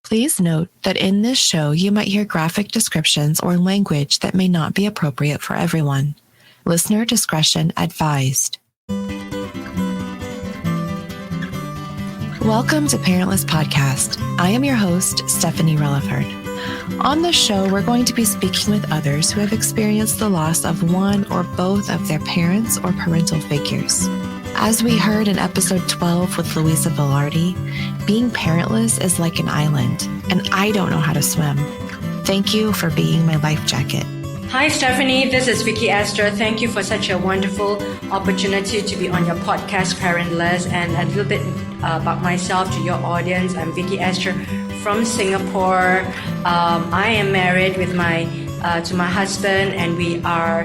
Please note that in this show you might hear graphic descriptions or language that may not be appropriate for everyone. Listener discretion advised. Welcome to Parentless Podcast. I am your host, Stephanie Relaford. On this show, we're going to be speaking with others who have experienced the loss of one or both of their parents or parental figures. As we heard in episode 12 with Louisa Velarde, being parentless is like an island, and I don't know how to swim. Thank you for being my life jacket. Hi, Stephanie. This is Viki Esther. Thank you for such a wonderful opportunity to be on your podcast, Parentless, and a little bit about myself to your audience. I'm Viki Esther from Singapore. I am married with to my husband, and we are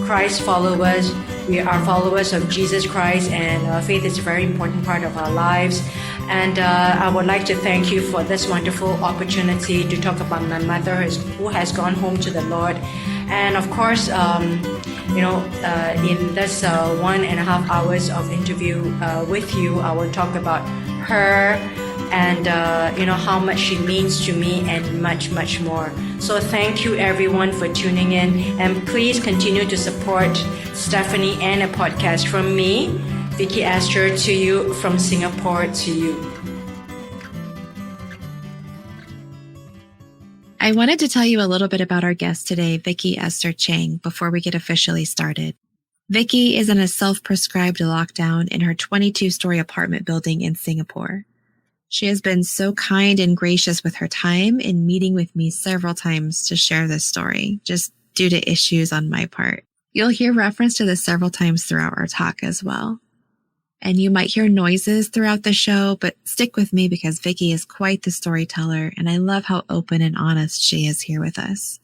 Christ followers. We are followers of Jesus Christ, and faith is a very important part of our lives. And I would like to thank you for this wonderful opportunity to talk about my mother who has gone home to the Lord. And of course, in this 1.5 hours of interview with you, I will talk about her and how much she means to me and much, much more. So thank you everyone for tuning in, and please continue to support Stephanie and a podcast from me, Viki Esther, to you, from Singapore to you. I wanted to tell you a little bit about our guest today, Viki Esther Chang, before we get officially started. Viki is in a self-prescribed lockdown in her 22-story apartment building in Singapore. She has been so kind and gracious with her time in meeting with me several times to share this story, just due to issues on my part. You'll hear reference to this several times throughout our talk as well. And you might hear noises throughout the show, but stick with me because Viki is quite the storyteller, and I love how open and honest she is here with us.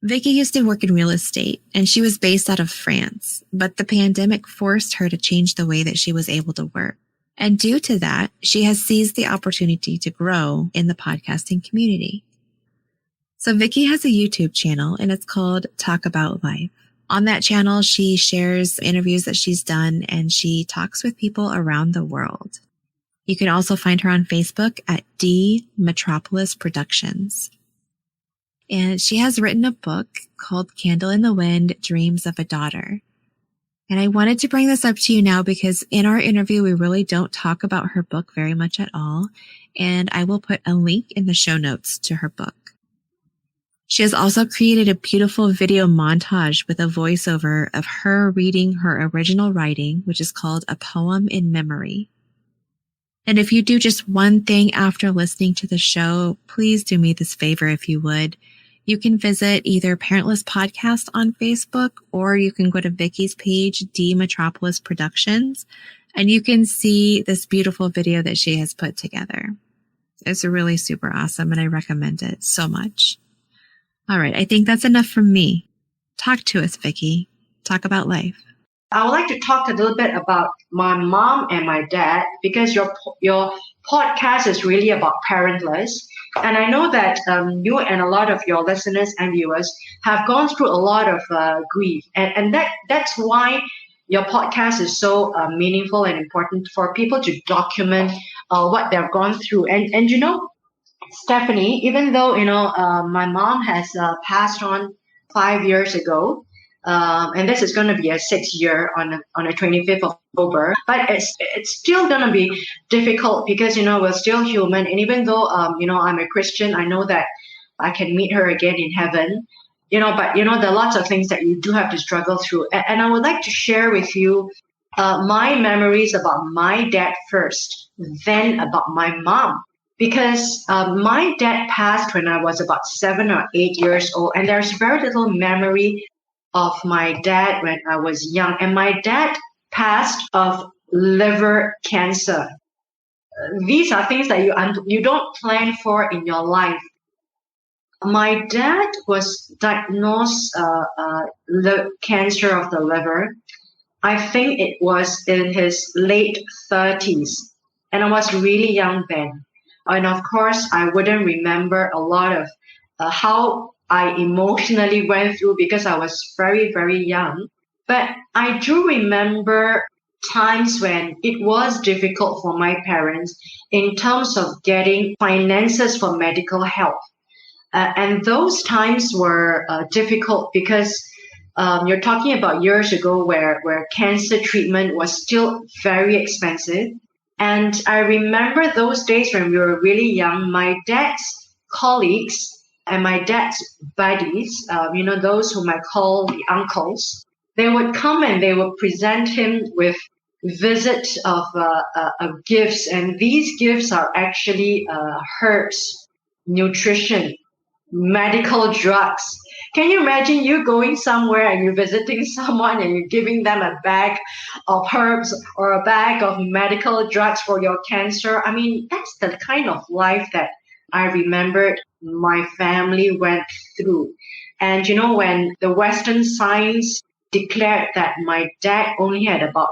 Viki used to work in real estate, and she was based out of France, but the pandemic forced her to change the way that she was able to work. And due to that, she has seized the opportunity to grow in the podcasting community. So Viki has a YouTube channel, and it's called Talk About Life. On that channel, she shares interviews that she's done, and she talks with people around the world. You can also find her on Facebook at D Metropolis Productions. And she has written a book called Candle in the Wind, Dreams of a Daughter. And I wanted to bring this up to you now because in our interview, we really don't talk about her book very much at all. And I will put a link in the show notes to her book. She has also created a beautiful video montage with a voiceover of her reading her original writing, which is called A Poem in Memory. And if you do just one thing after listening to the show, please do me this favor if you would. You can visit either Parentless Podcast on Facebook, or you can go to Viki's page, D Metropolis Productions, and you can see this beautiful video that she has put together. It's really super awesome, and I recommend it so much. All right, I think that's enough from me. Talk to us, Viki. Talk about life. I would like to talk a little bit about my mom and my dad, because your podcast is really about parentless. And I know that you and a lot of your listeners and viewers have gone through a lot of grief. And that's why your podcast is so meaningful and important for people to document what they've gone through. And Stephanie, even though, my mom has passed on 5 years ago, and this is going to be a 6th year on the 25th of October, but it's still going to be difficult because, we're still human. And even though, I'm a Christian, I know that I can meet her again in heaven, but, there are lots of things that you do have to struggle through. And I would like to share with you my memories about my dad first, then about my mom. Because my dad passed when I was about 7 or 8 years old, and there's very little memory of my dad when I was young. And my dad passed of liver cancer. These are things that you don't plan for in your life. My dad was diagnosed the cancer of the liver. I think it was in his late 30s, and I was really young then. And of course, I wouldn't remember a lot of how I emotionally went through because I was very, very young. But I do remember times when it was difficult for my parents in terms of getting finances for medical help. And those times were difficult because you're talking about years ago where cancer treatment was still very expensive. And I remember those days when we were really young, my dad's colleagues and my dad's buddies, those whom I call the uncles, they would come and they would present him with visits of gifts. And these gifts are actually herbs, nutrition, medical drugs. Can you imagine you going somewhere and you're visiting someone and you're giving them a bag of herbs or a bag of medical drugs for your cancer? I mean, that's the kind of life that I remembered my family went through. And when the Western science declared that my dad only had about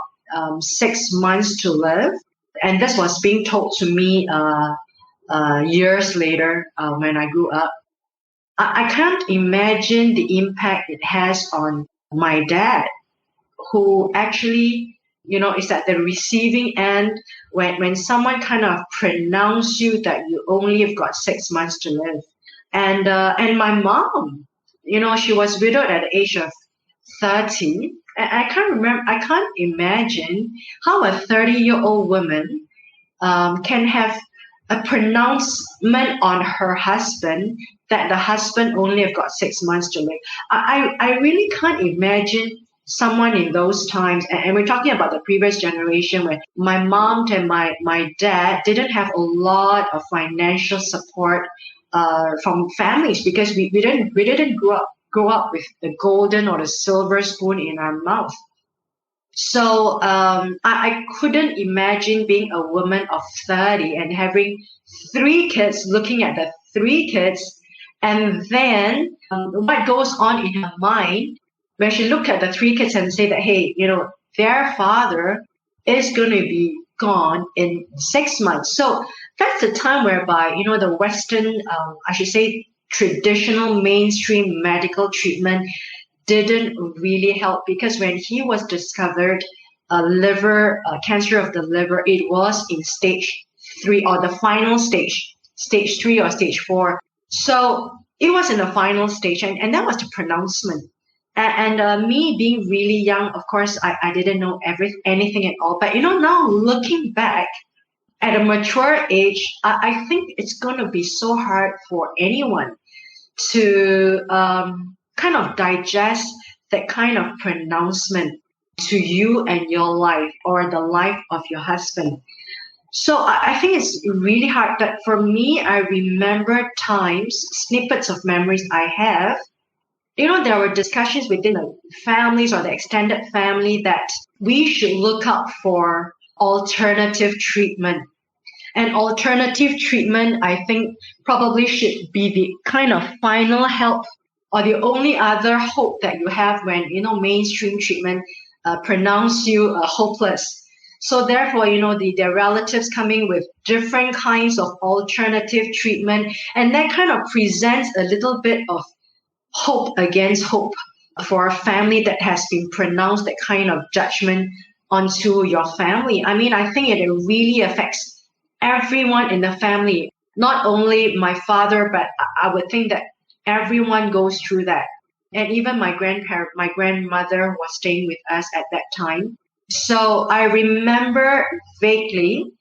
6 months to live, and this was being told to me years later when I grew up, I can't imagine the impact it has on my dad, who actually, is at the receiving end when someone kind of pronounce you that you only have got 6 months to live. And my mom, she was widowed at the age of 30. And I can't imagine how a 30-year-old woman can have a pronouncement on her husband that the husband only have got 6 months to live. I really can't imagine someone in those times, and we're talking about the previous generation where my mom and my dad didn't have a lot of financial support from families because we didn't grow up with the golden or the silver spoon in our mouth. So I couldn't imagine being a woman of 30 and having 3 kids, looking at the 3 kids, and then what goes on in her mind when she looked at the 3 kids and say that, hey, their father is going to be gone in 6 months. So that's the time whereby, the Western, I should say, traditional mainstream medical treatment didn't really help, because when he was discovered cancer of the liver, it was in stage 3 or the final stage 3 or stage 4. So it was in the final stage, and that was the pronouncement. And me being really young, of course, I didn't know anything at all. But now looking back at a mature age, I think it's going to be so hard for anyone to kind of digest that kind of pronouncement to you and your life or the life of your husband. So I think it's really hard. But for me, I remember times, snippets of memories I have. There were discussions within the families or the extended family that we should look up for alternative treatment. And alternative treatment, I think, probably should be the kind of final help or the only other hope that you have when, mainstream treatment pronounce you hopeless. So therefore, the relatives coming with different kinds of alternative treatment, and that kind of presents a little bit of hope against hope for a family that has been pronounced that kind of judgment onto your family. I mean, I think it really affects everyone in the family, not only my father, but I would think that everyone goes through that. And even my grandmother was staying with us at that time. So I remember vaguely,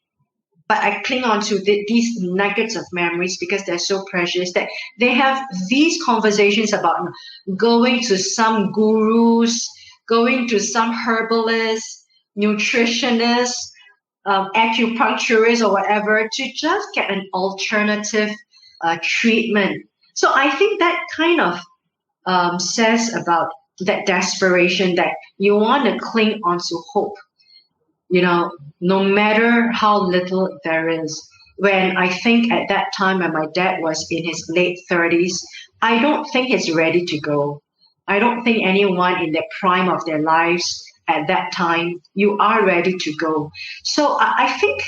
but I cling on to these nuggets of memories because they're so precious, that they have these conversations about going to some gurus, going to some herbalists, nutritionists, acupuncturists or whatever to just get an alternative treatment. So I think that kind of says about that desperation that you want to cling onto hope, no matter how little there is. When I think at that time when my dad was in his late 30s, I don't think he's ready to go. I don't think anyone in the prime of their lives at that time, you are ready to go. So I think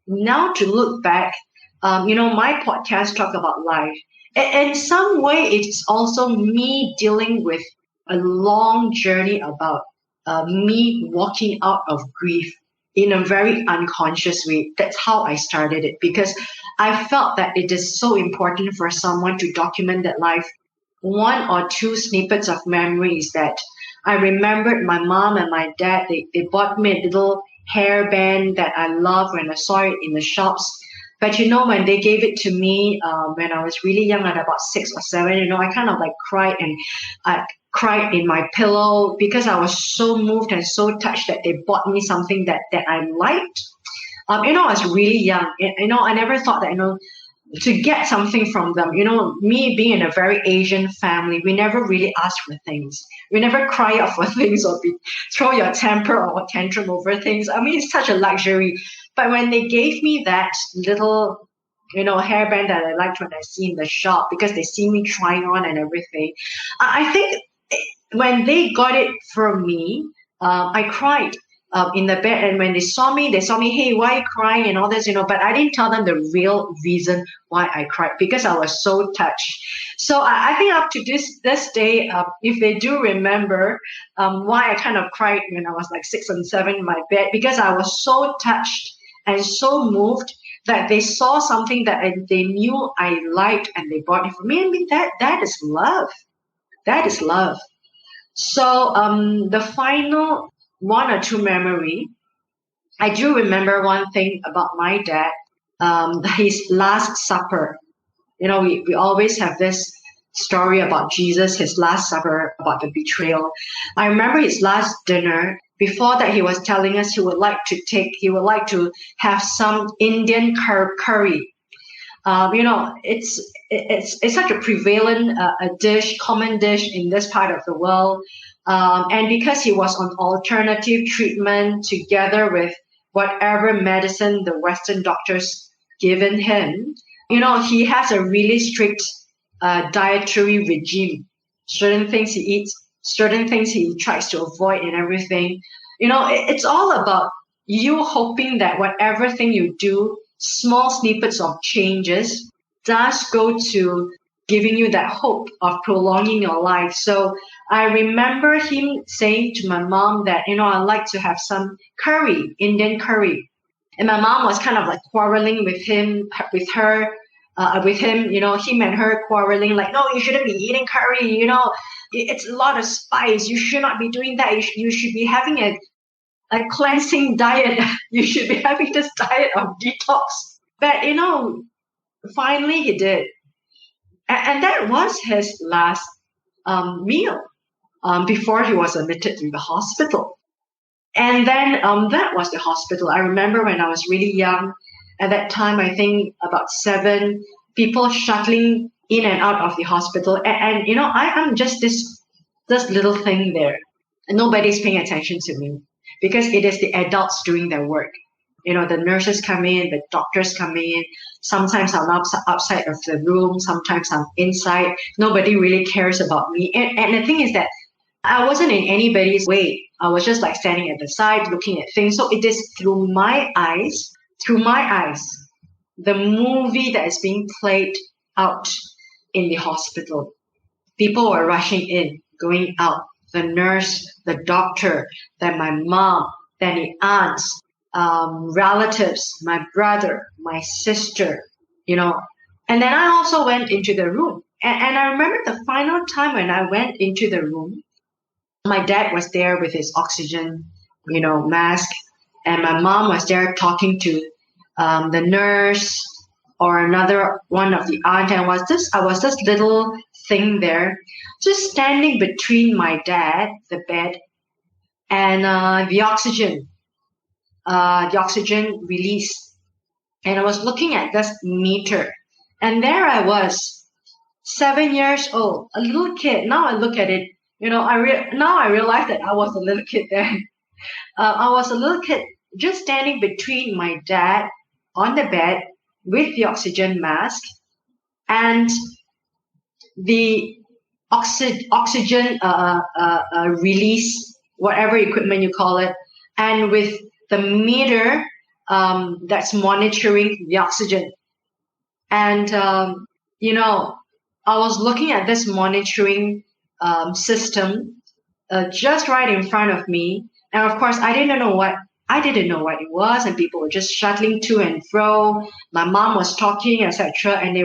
now to look back, my podcast talk about life. In some way, it's also me dealing with a long journey about me walking out of grief in a very unconscious way. That's how I started it, because I felt that it is so important for someone to document that life. One or two snippets of memories that I remembered my mom and my dad, they bought me a little hairband that I loved when I saw it in the shops. But when they gave it to me when I was really young, at about 6 or 7, I kind of like cried, and I cried in my pillow because I was so moved and so touched that they bought me something that I liked. I was really young. I never thought that, to get something from them. Me being in a very Asian family, we never really ask for things. We never cry out for things or throw your temper or tantrum over things. I mean, it's such a luxury. But when they gave me that little, hairband that I liked when I see in the shop, because they see me trying on and everything, I think when they got it for me, I cried in the bed. And when they saw me, hey, why are you crying and all this, but I didn't tell them the real reason why I cried, because I was so touched. So I think up to this day, if they do remember why I kind of cried when I was like 6 and 7 in my bed, because I was so touched and so moved that they saw something that they knew I liked and they bought it for me. I mean, that is love. That is love. So the final one or two memory, I do remember one thing about my dad, his Last Supper. We always have this story about Jesus, his Last Supper, about the betrayal. I remember his last dinner. Before that, he was telling us he would like to have some Indian curry. It's such a prevalent common dish in this part of the world. And because he was on alternative treatment together with whatever medicine the Western doctors given him, he has a really strict dietary regime. Certain things he eats, certain things he tries to avoid and everything. It's all about you hoping that whatever thing you do, small snippets of changes does go to giving you that hope of prolonging your life. So I remember him saying to my mom that, I'd like to have some curry, Indian curry. And my mom was kind of like quarreling with him, him and her quarreling, like, no, you shouldn't be eating curry. It's a lot of spice. You should not be doing that. You should be having a cleansing diet. You should be having this diet of detox. But, finally he did. And that was his last meal before he was admitted to the hospital. And then that was the hospital. I remember when I was really young, at that time, I think about 7, people shuttling in and out of the hospital. And I'm just this little thing there. And nobody's paying attention to me because it is the adults doing their work. The nurses come in, the doctors come in. Sometimes I'm outside of the room. Sometimes I'm inside. Nobody really cares about me. And the thing is that I wasn't in anybody's way. I was just like standing at the side looking at things. So it is through my eyes, the movie that is being played out in the hospital. People were rushing in, going out. The nurse, the doctor, then my mom, then the aunts, relatives, my brother, my sister, and then I also went into the room. And I remember the final time when I went into the room, my dad was there with his oxygen, mask, and my mom was there talking to the nurse or another one of the aunt, and I was this little thing there, just standing between my dad, the bed, and the oxygen release. And I was looking at this meter, and there I was, 7 years old, a little kid. Now I look at it, now I realize that I was a little kid then. I was a little kid just standing between my dad on the bed with the oxygen mask and the oxygen release, whatever equipment you call it, and with the meter that's monitoring the oxygen. And, I was looking at this monitoring system, just right in front of me. And of course, I didn't know what it was, and people were just shuttling to and fro. My mom was talking, etc. And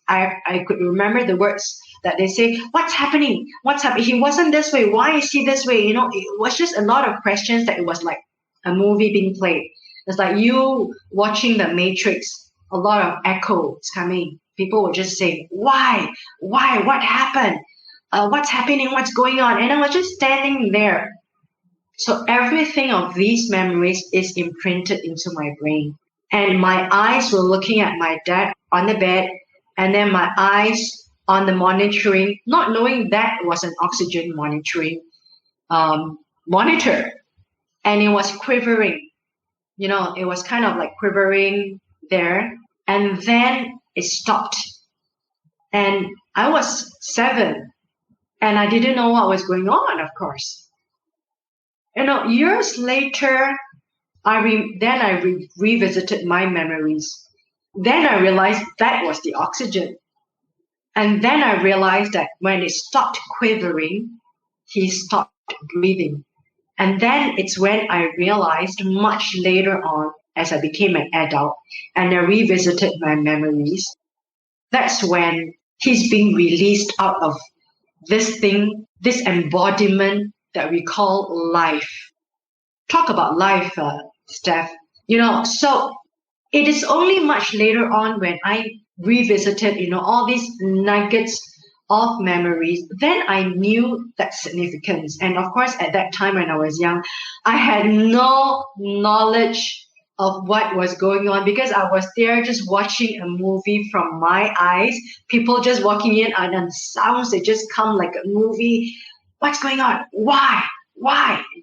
I could remember the words that they say, "What's happening? What's happening? He wasn't this way. Why is he this way?" It was just a lot of questions that it was like a movie being played. It's like you watching The Matrix. A lot of echoes coming. People were just saying, "Why? Why? What happened? What's happening? What's going on?" And I was just standing there. So everything of these memories is imprinted into my brain. And my eyes were looking at my dad on the bed, and then my eyes on the monitoring, not knowing that was an oxygen monitoring monitor. And it was quivering. It was kind of like quivering there. And then it stopped. And I was 7, and I didn't know what was going on, of course. Years later, I revisited my memories. Then I realized that was the oxygen. And then I realized that when it stopped quivering, he stopped breathing. And then it's when I realized much later on, as I became an adult and I revisited my memories, that's when he's being released out of this thing, this embodiment that we call life. Talk about life, Steph. So it is only much later on when I revisited, all these nuggets of memories, then I knew that significance. And of course, at that time when I was young, I had no knowledge of what was going on because I was there just watching a movie from my eyes, people just walking in and sounds, they just come like a movie. What's going on? Why?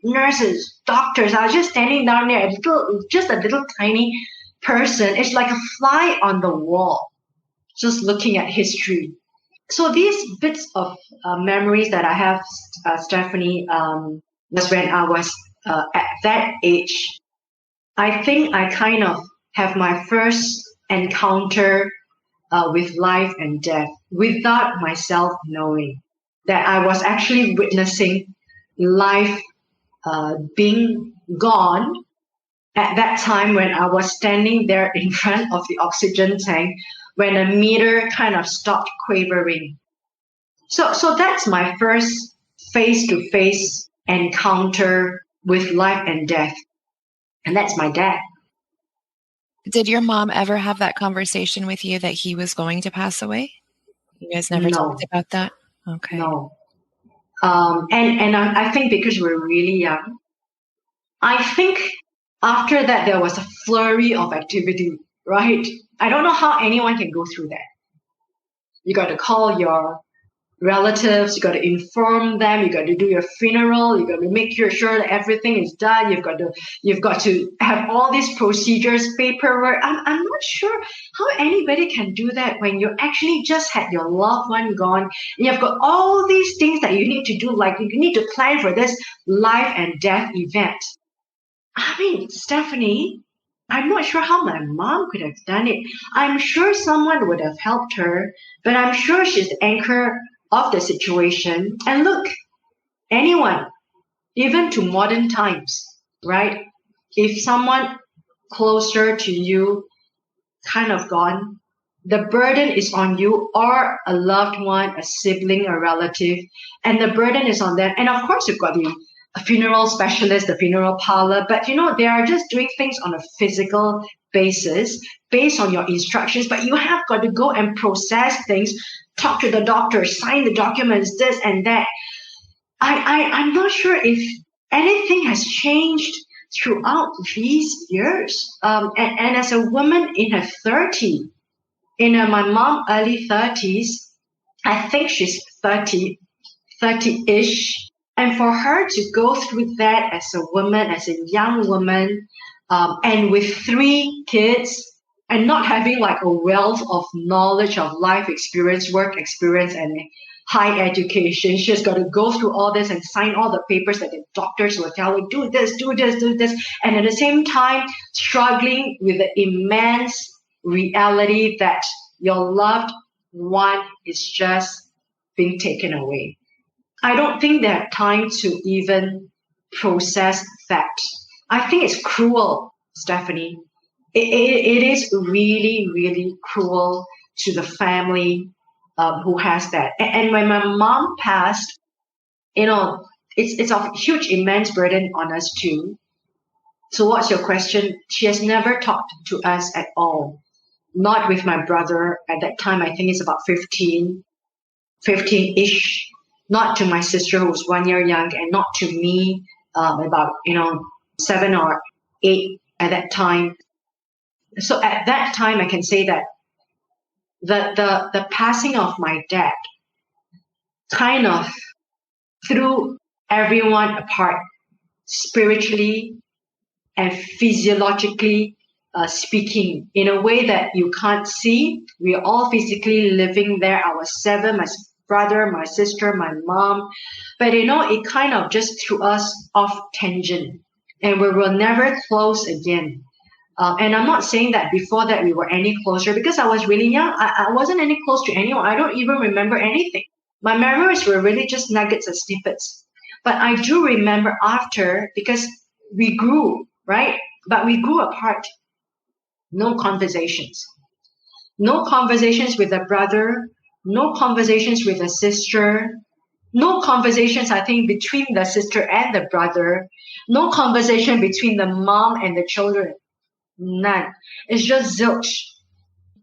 Nurses, doctors. I was just standing down there, just a little tiny person. It's like a fly on the wall, just looking at history. So these bits of memories that I have, Stephanie, was when I was at that age. I think I kind of have my first encounter with life and death without myself knowing that I was actually witnessing life being gone at that time when I was standing there in front of the oxygen tank when a meter kind of stopped quivering. So that's my first face-to-face encounter with life and death. And that's my dad. Did your mom ever have that conversation with you that he was going to pass away? You guys never talked about that? Okay. No. And I think because we're really young, I think after that there was a flurry of activity, right? I don't know how anyone can go through that. You got to call your relatives, you got to inform them, you got to do your funeral, you got to make sure that everything is done, you've got to have all these procedures, paperwork. I'm not sure how anybody can do that when you actually just had your loved one gone and you've got all these things that you need to do, like you need to plan for this life and death event. I mean, Stephanie, I'm not sure how my mom could have done it. I'm sure someone would have helped her, but I'm sure she's the anchor of the situation. And look, anyone, even to modern times, right? If someone closer to you kind of gone, the burden is on you or a loved one, a sibling, a relative, and the burden is on them. And of course, you've got the funeral specialist, the funeral parlor, but they are just doing things on a physical basis based on your instructions, but you have got to go and process things, talk to the doctor, sign the documents, this and that. I'm not sure if anything has changed throughout these years. And as a woman in her 30s, my mom early 30s, I think she's 30-ish. And for her to go through that as a woman, as a young woman, and with 3 kids, and not having like a wealth of knowledge of life experience, work experience, and high education, she's got to go through all this and sign all the papers that the doctors will tell her, do this, do this, do this. And at the same time, struggling with the immense reality that your loved one is just being taken away. I don't think they have time to even process that. I think it's cruel, Stephanie. It is really, really cruel to the family who has that. And when my mom passed, it's a huge, immense burden on us too. So what's your question? She has never talked to us at all. Not with my brother. At that time, I think it's about 15-ish. Not to my sister who was 1 year young, and not to me about 7 or 8 at that time. So at that time, I can say that the passing of my dad kind of threw everyone apart spiritually and physiologically speaking, in a way that you can't see. We are all physically living there, our 7, my brother, my sister, my mom. But it kind of just threw us off tangent, and we were never close again. And I'm not saying that before that we were any closer, because I was really young. I wasn't any close to anyone. I don't even remember anything. My memories were really just nuggets and snippets. But I do remember after, because we grew, right? But we grew apart. No conversations. No conversations with a brother. No conversations with a sister. No conversations, I think, between the sister and the brother. No conversation between the mom and the children. None. It's just zilch.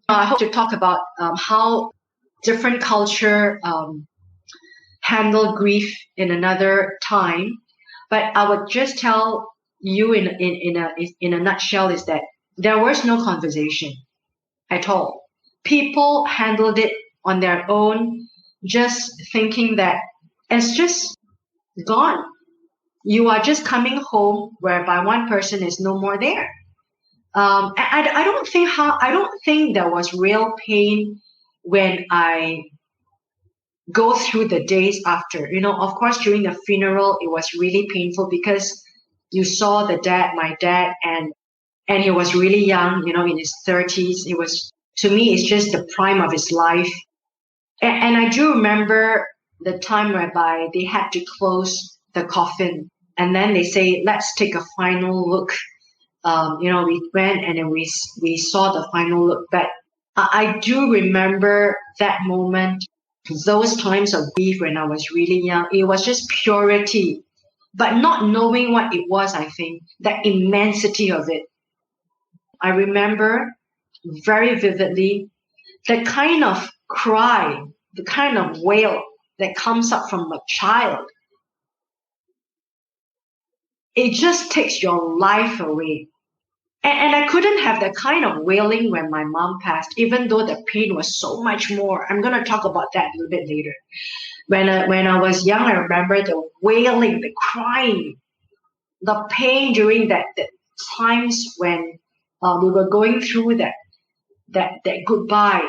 I hope to talk about how different culture handle grief in another time. But I would just tell you in a nutshell is that there was no conversation at all. People handled it on their own, just thinking that it's just gone. You are just coming home whereby one person is no more there. I don't think there was real pain when I go through the days after. Of course, during the funeral, it was really painful because you saw my dad, and he was really young, in his 30s. It was, to me, it's just the prime of his life. And I do remember the time whereby they had to close the coffin, and then they say, let's take a final look. We went and then we saw the final look. But I do remember that moment, those times of grief when I was really young. It was just purity, but not knowing what it was, I think, the immensity of it. I remember very vividly the kind of cry, the kind of wail that comes up from a child. It just takes your life away. And I couldn't have that kind of wailing when my mom passed, even though the pain was so much more. I'm going to talk about that a little bit later. When I was young, I remember the wailing, the crying, the pain during the times when we were going through that goodbye.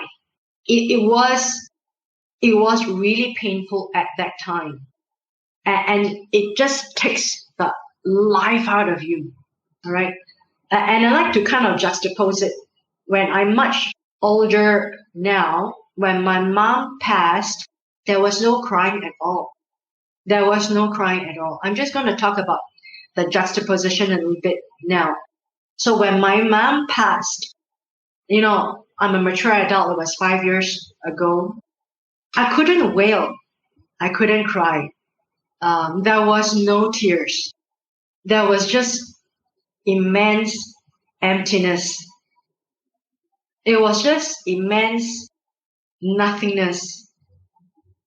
It was really painful at that time, and it just takes the life out of you. All right. And I like to kind of juxtapose it. When I'm much older now, when my mom passed, there was no crying at all. There was no crying at all. I'm just going to talk about the juxtaposition a little bit now. So when my mom passed, I'm a mature adult. It was 5 years ago. I couldn't wail. I couldn't cry. There was no tears. There was just immense emptiness. It was just immense nothingness.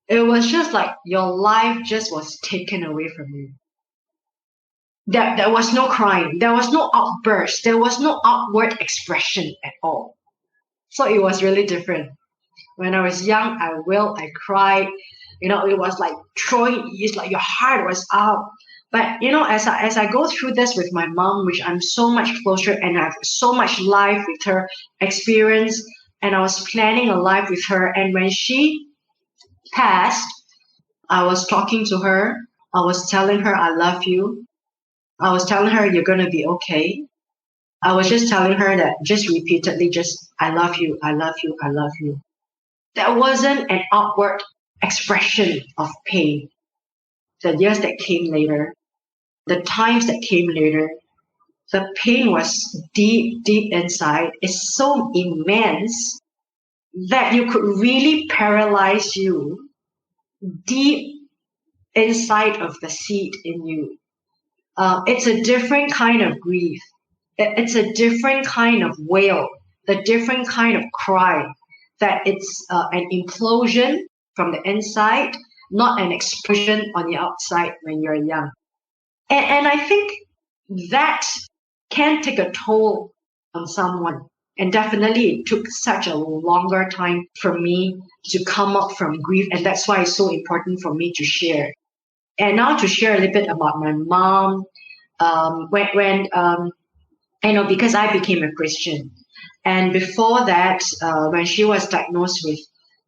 It was just like your life just was taken away from you. There was no crying. There was no outburst. There was no outward expression at all. So it was really different. When I was young, I wailed, I cried. It was like it's like your heart was out. But as I go through this with my mom, which I'm so much closer and I have so much life with her experience, and I was planning a life with her. And when she passed, I was talking to her. I was telling her I love you. I was telling her you're gonna be okay. I was just telling her that just repeatedly, I love you, I love you, I love you. There wasn't an outward expression of pain. the years that came later, the times that came later, the pain was deep, deep inside. It's so immense that you could really paralyze you deep inside of the seed in you. It's a different kind of grief. It's a different kind of wail, a different kind of cry, that it's an implosion from the inside, not an explosion on the outside when you're young. And I think that can take a toll on someone. And definitely it took such a longer time for me to come up from grief. And that's why it's so important for me to share. And now to share a little bit about my mom. Because I became a Christian. And before that, when she was diagnosed with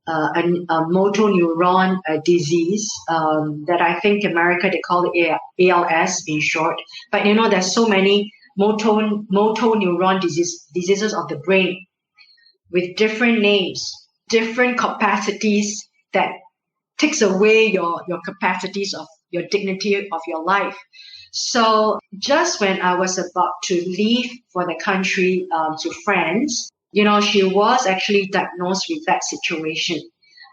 a motor neuron disease, that I think in America they call it ALS in short. But there's so many motor neuron diseases of the brain with different names, different capacities that takes away your capacities of your dignity of your life. So just when I was about to leave for the country to France, she was actually diagnosed with that situation.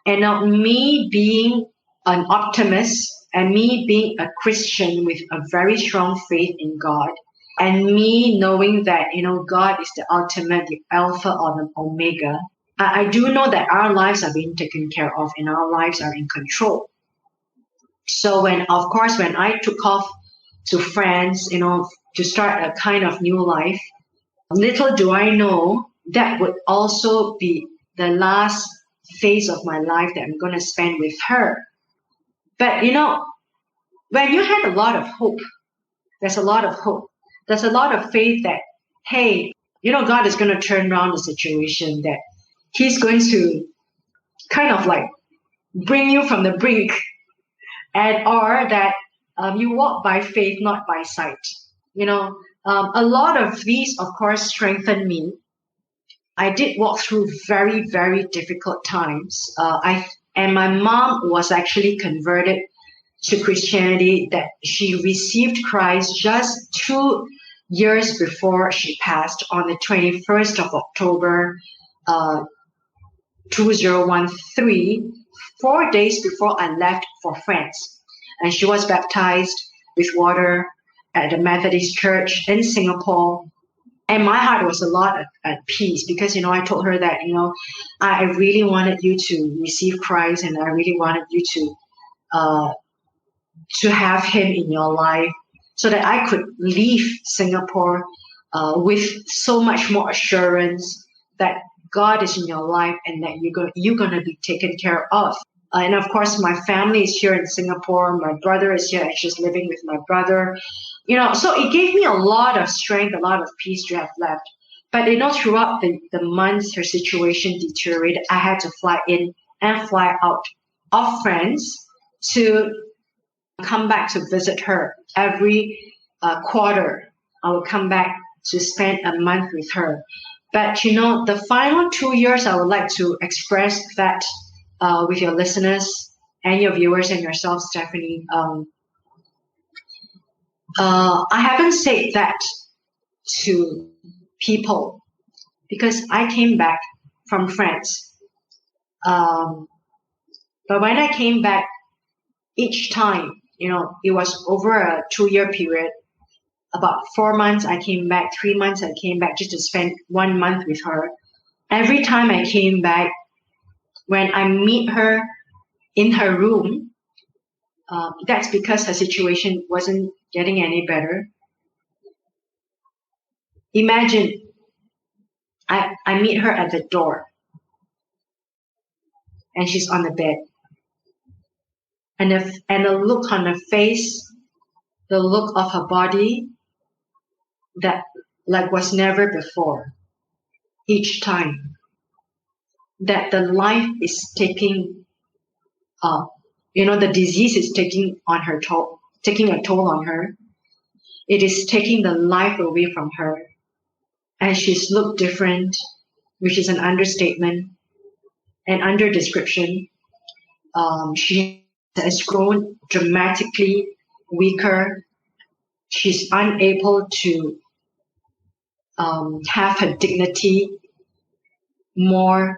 And now me being an optimist and me being a Christian with a very strong faith in God, and me knowing that, God is the ultimate, the Alpha or the Omega, I do know that our lives are being taken care of and our lives are in control. So when I took off to France, to start a kind of new life, little do I know that would also be the last phase of my life that I'm going to spend with her. But, when you had a lot of hope, there's a lot of hope. There's a lot of faith that, hey, God is going to turn around the situation, that He's going to kind of like bring you from the brink, or that you walk by faith, not by sight. A lot of these, of course, strengthened me. I did walk through very, very difficult times. And my mom was actually converted to Christianity, that she received Christ just 2 years before she passed on the 21st of October, 2013, 4 days before I left for France. And she was baptized with water at the Methodist Church in Singapore. And my heart was a lot at peace because, I told her that, I really wanted you to receive Christ, and I really wanted you to have Him in your life, so that I could leave Singapore with so much more assurance that God is in your life and that you're going to be taken care of. And of course, my family is here in Singapore. My brother is here. I'm just living with my brother. So it gave me a lot of strength, a lot of peace to have left. But throughout the months her situation deteriorated, I had to fly in and fly out of France to come back to visit her. Every quarter, I would come back to spend a month with her. But the final 2 years, I would like to express that with your listeners and your viewers and yourself, Stephanie. I haven't said that to people because I came back from France. But when I came back, each time, it was over a 2-year period. About 4 months I came back, 3 months I came back just to spend 1 month with her. Every time I came back, when I meet her in her room, that's because her situation wasn't getting any better. Imagine I meet her at the door and she's on the bed. And the look on her face, the look of her body, that like was never before. Each time that the life is taking, the disease is taking a toll on her. It is taking the life away from her, and she's looked different, which is an understatement, and under description. She has grown dramatically weaker. She's unable to have her dignity more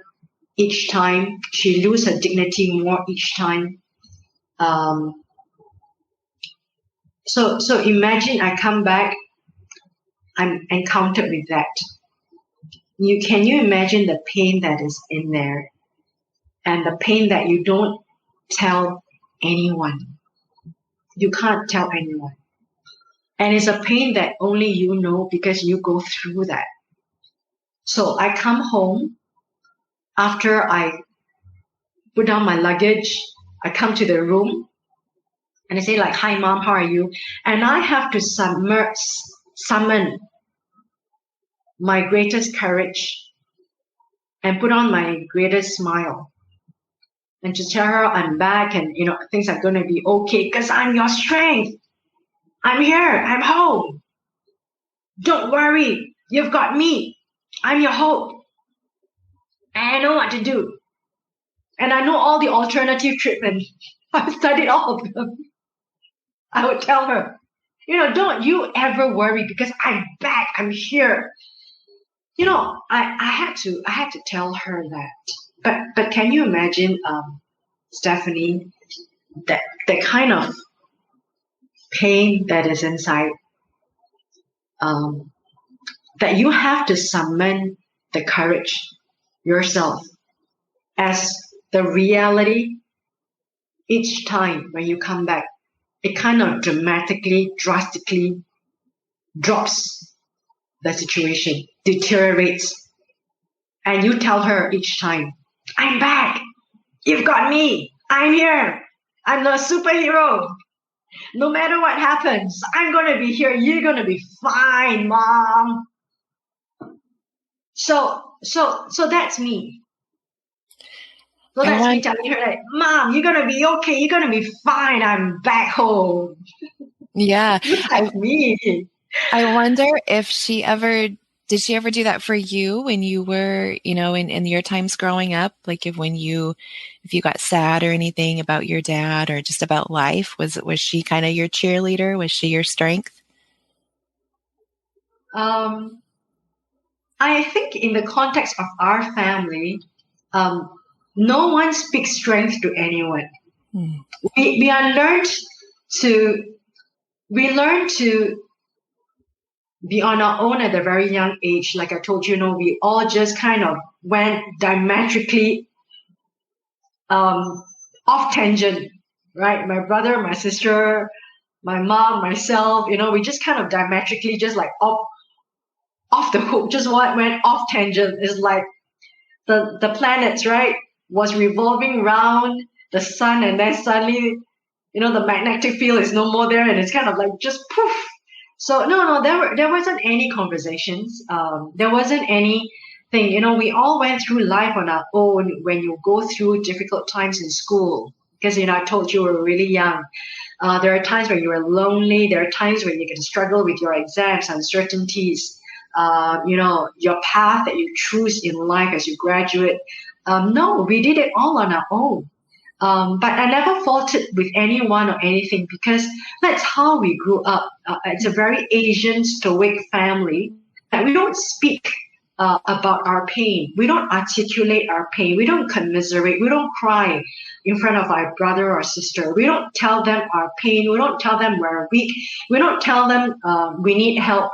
each time. She loses her dignity more each time. So imagine I come back, I'm encountered with that. Can you imagine the pain that is in there, and the pain that you don't tell anyone? You can't tell anyone. And it's a pain that only you know because you go through that. So I come home after I put down my luggage. I come to the room and I say like, "Hi mom, how are you?" And I have to summon my greatest courage and put on my greatest smile and to tell her I'm back and things are going to be okay because I'm your strength. I'm here. I'm home. Don't worry. You've got me. I'm your hope. And I know what to do. And I know all the alternative treatment. I've studied all of them. I would tell her, don't you ever worry because I'm back. I'm here. I had to tell her that. But can you imagine, Stephanie, that the kind of pain that is inside, that you have to summon the courage yourself as the reality each time when you come back. It kind of drastically drops the situation, deteriorates. And you tell her each time, I'm back. You've got me. I'm here. I'm the superhero. No matter what happens, I'm going to be here. You're going to be fine, mom. So that's me. So that's me telling her that, Mom, you're going to be okay. You're going to be fine. I'm back home. Yeah. That's me. I wonder if did she ever do that for you when you were, in your times growing up? Like if you got sad or anything about your dad or just about life, was she kind of your cheerleader? Was she your strength? I think in the context of our family, no one speaks strength to anyone. We learn to be on our own at a very young age. Like I told you, we all just kind of went diametrically off tangent, right? My brother, my sister, my mom, myself, we just kind of diametrically just like off the hook, just went off tangent. It's like the planets, right, was revolving around the sun, and then suddenly, the magnetic field is no more there, and it's kind of like just poof. So no, there wasn't any conversations. There wasn't anything. We all went through life on our own when you go through difficult times in school. Because, I told you we were really young. There are times when you are lonely. There are times when you can struggle with your exams, uncertainties. Your path that you choose in life as you graduate. No, we did it all on our own. But I never faulted with anyone or anything because that's how we grew up. It's a very Asian stoic family. We don't speak about our pain. We don't articulate our pain. We don't commiserate. We don't cry in front of our brother or sister. We don't tell them our pain. We don't tell them we're weak. We don't tell them we need help.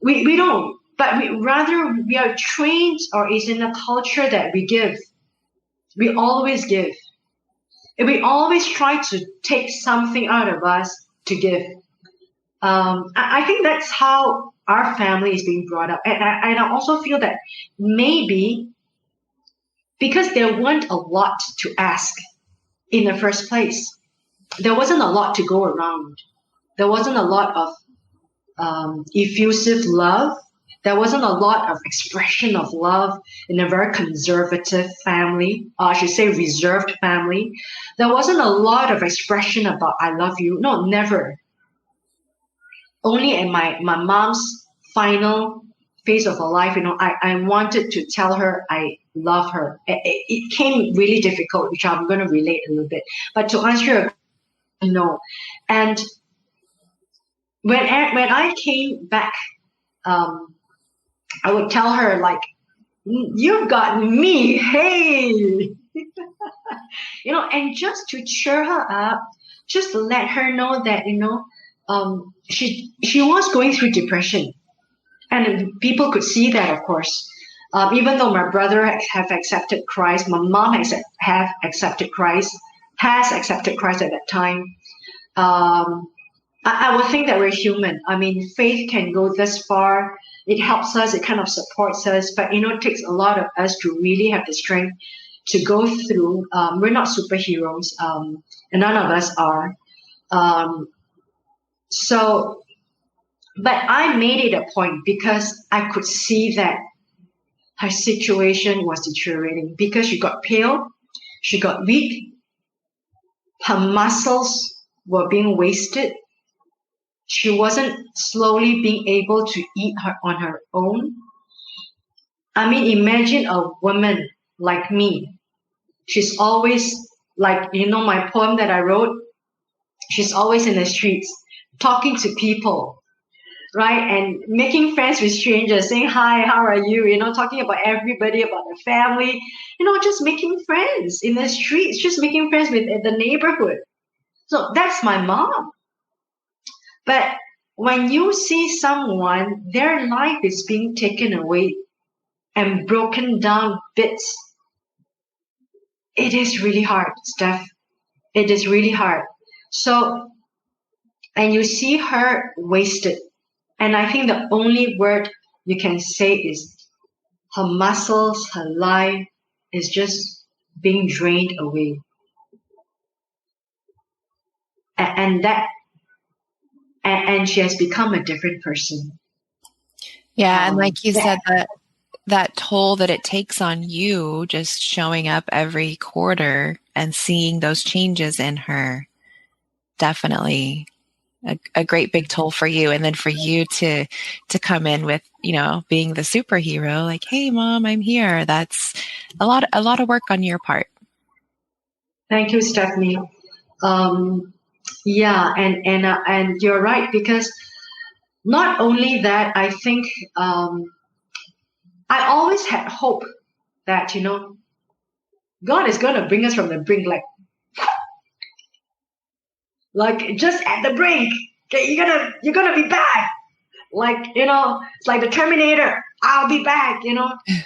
We don't. But we are trained, or is in a culture that we give. We always give. And we always try to take something out of us to give. I think that's how our family is being brought up. And I also feel that maybe because there weren't a lot to ask in the first place, there wasn't a lot to go around. There wasn't a lot of effusive love. There wasn't a lot of expression of love in a very conservative family, or I should say reserved family. There wasn't a lot of expression about I love you. No, never. Only in my mom's final phase of her life, I wanted to tell her I love her. It came really difficult, which I'm going to relate a little bit. But to answer your No. And when I came back, I would tell her like, "You've got me, hey," and just to cheer her up, just to let her know that she was going through depression, and people could see that, of course. Even though my brother have accepted Christ, my mom have accepted Christ, has accepted Christ at that time. I would think that we're human. I mean, faith can go this far. It helps us. It kind of supports us. But, it takes a lot of us to really have the strength to go through. We're not superheroes, and none of us are. But I made it a point because I could see that her situation was deteriorating because she got pale, she got weak, her muscles were being wasted. She wasn't slowly being able to eat on her own. I mean, imagine a woman like me. She's always like, my poem that I wrote, she's always in the streets talking to people, right? And making friends with strangers, saying, "Hi, how are you?" Talking about everybody, about the family, just making friends in the streets, just making friends with the neighborhood. So that's my mom. But when you see someone, their life is being taken away and broken down bits, it is really hard, Steph. It is really hard. So, and you see her wasted. And I think the only word you can say is her muscles, her life is just being drained away. And she has become a different person. Yeah, and like you said, that toll that it takes on you, just showing up every quarter and seeing those changes in her, definitely a great big toll for you. And then for you to come in with, being the superhero, like, "Hey, Mom, I'm here." That's a lot of work on your part. Thank you, Stephanie. Yeah, and you're right, because not only that, I think I always had hope that God is gonna bring us from the brink, like just at the brink. Okay, you're gonna be back, it's like the Terminator. I'll be back,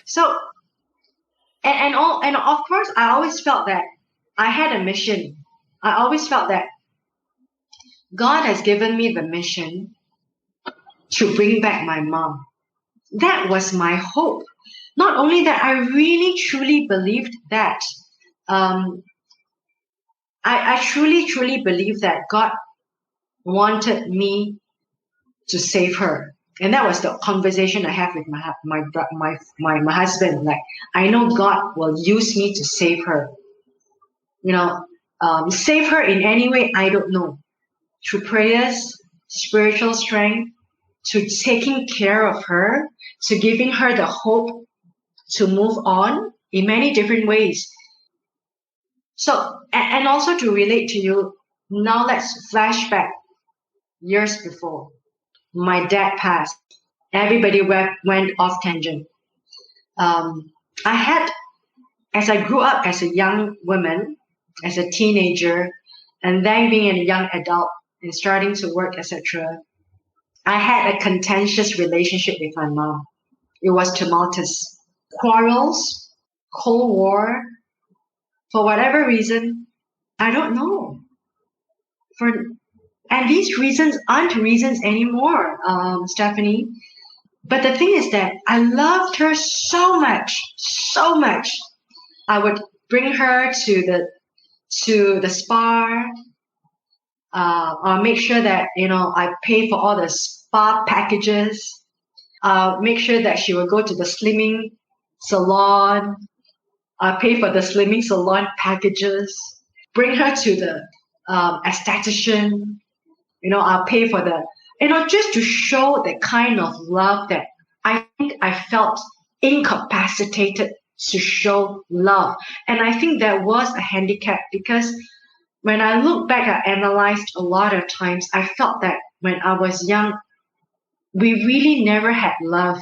So and of course, I always felt that I had a mission. I always felt that God has given me the mission to bring back my mom. That was my hope. Not only that, I really truly believed that. I truly, truly believe that God wanted me to save her, and that was the conversation I have with my husband. Like, I know God will use me to save her. Save her in any way, I don't know. Through prayers, spiritual strength, to taking care of her, to giving her the hope to move on in many different ways. So, and also to relate to you, now let's flash back years before. My dad passed. Everybody went off tangent. As I grew up as a young woman, as a teenager, and then being a young adult and starting to work, etc., I had a contentious relationship with my mom. It was tumultuous. Quarrels, Cold War, for whatever reason, I don't know. And these reasons aren't reasons anymore, Stephanie. But the thing is that I loved her so much, so much. I would bring her to the spa, or make sure that I pay for all the spa packages. Make sure that she will go to the slimming salon. I pay for the slimming salon packages. Bring her to the esthetician. I'll pay for just to show the kind of love that I think I felt incapacitated to show love. And I think that was a handicap because When I look back, I analyzed a lot of times. I felt that when I was young, we really never had love.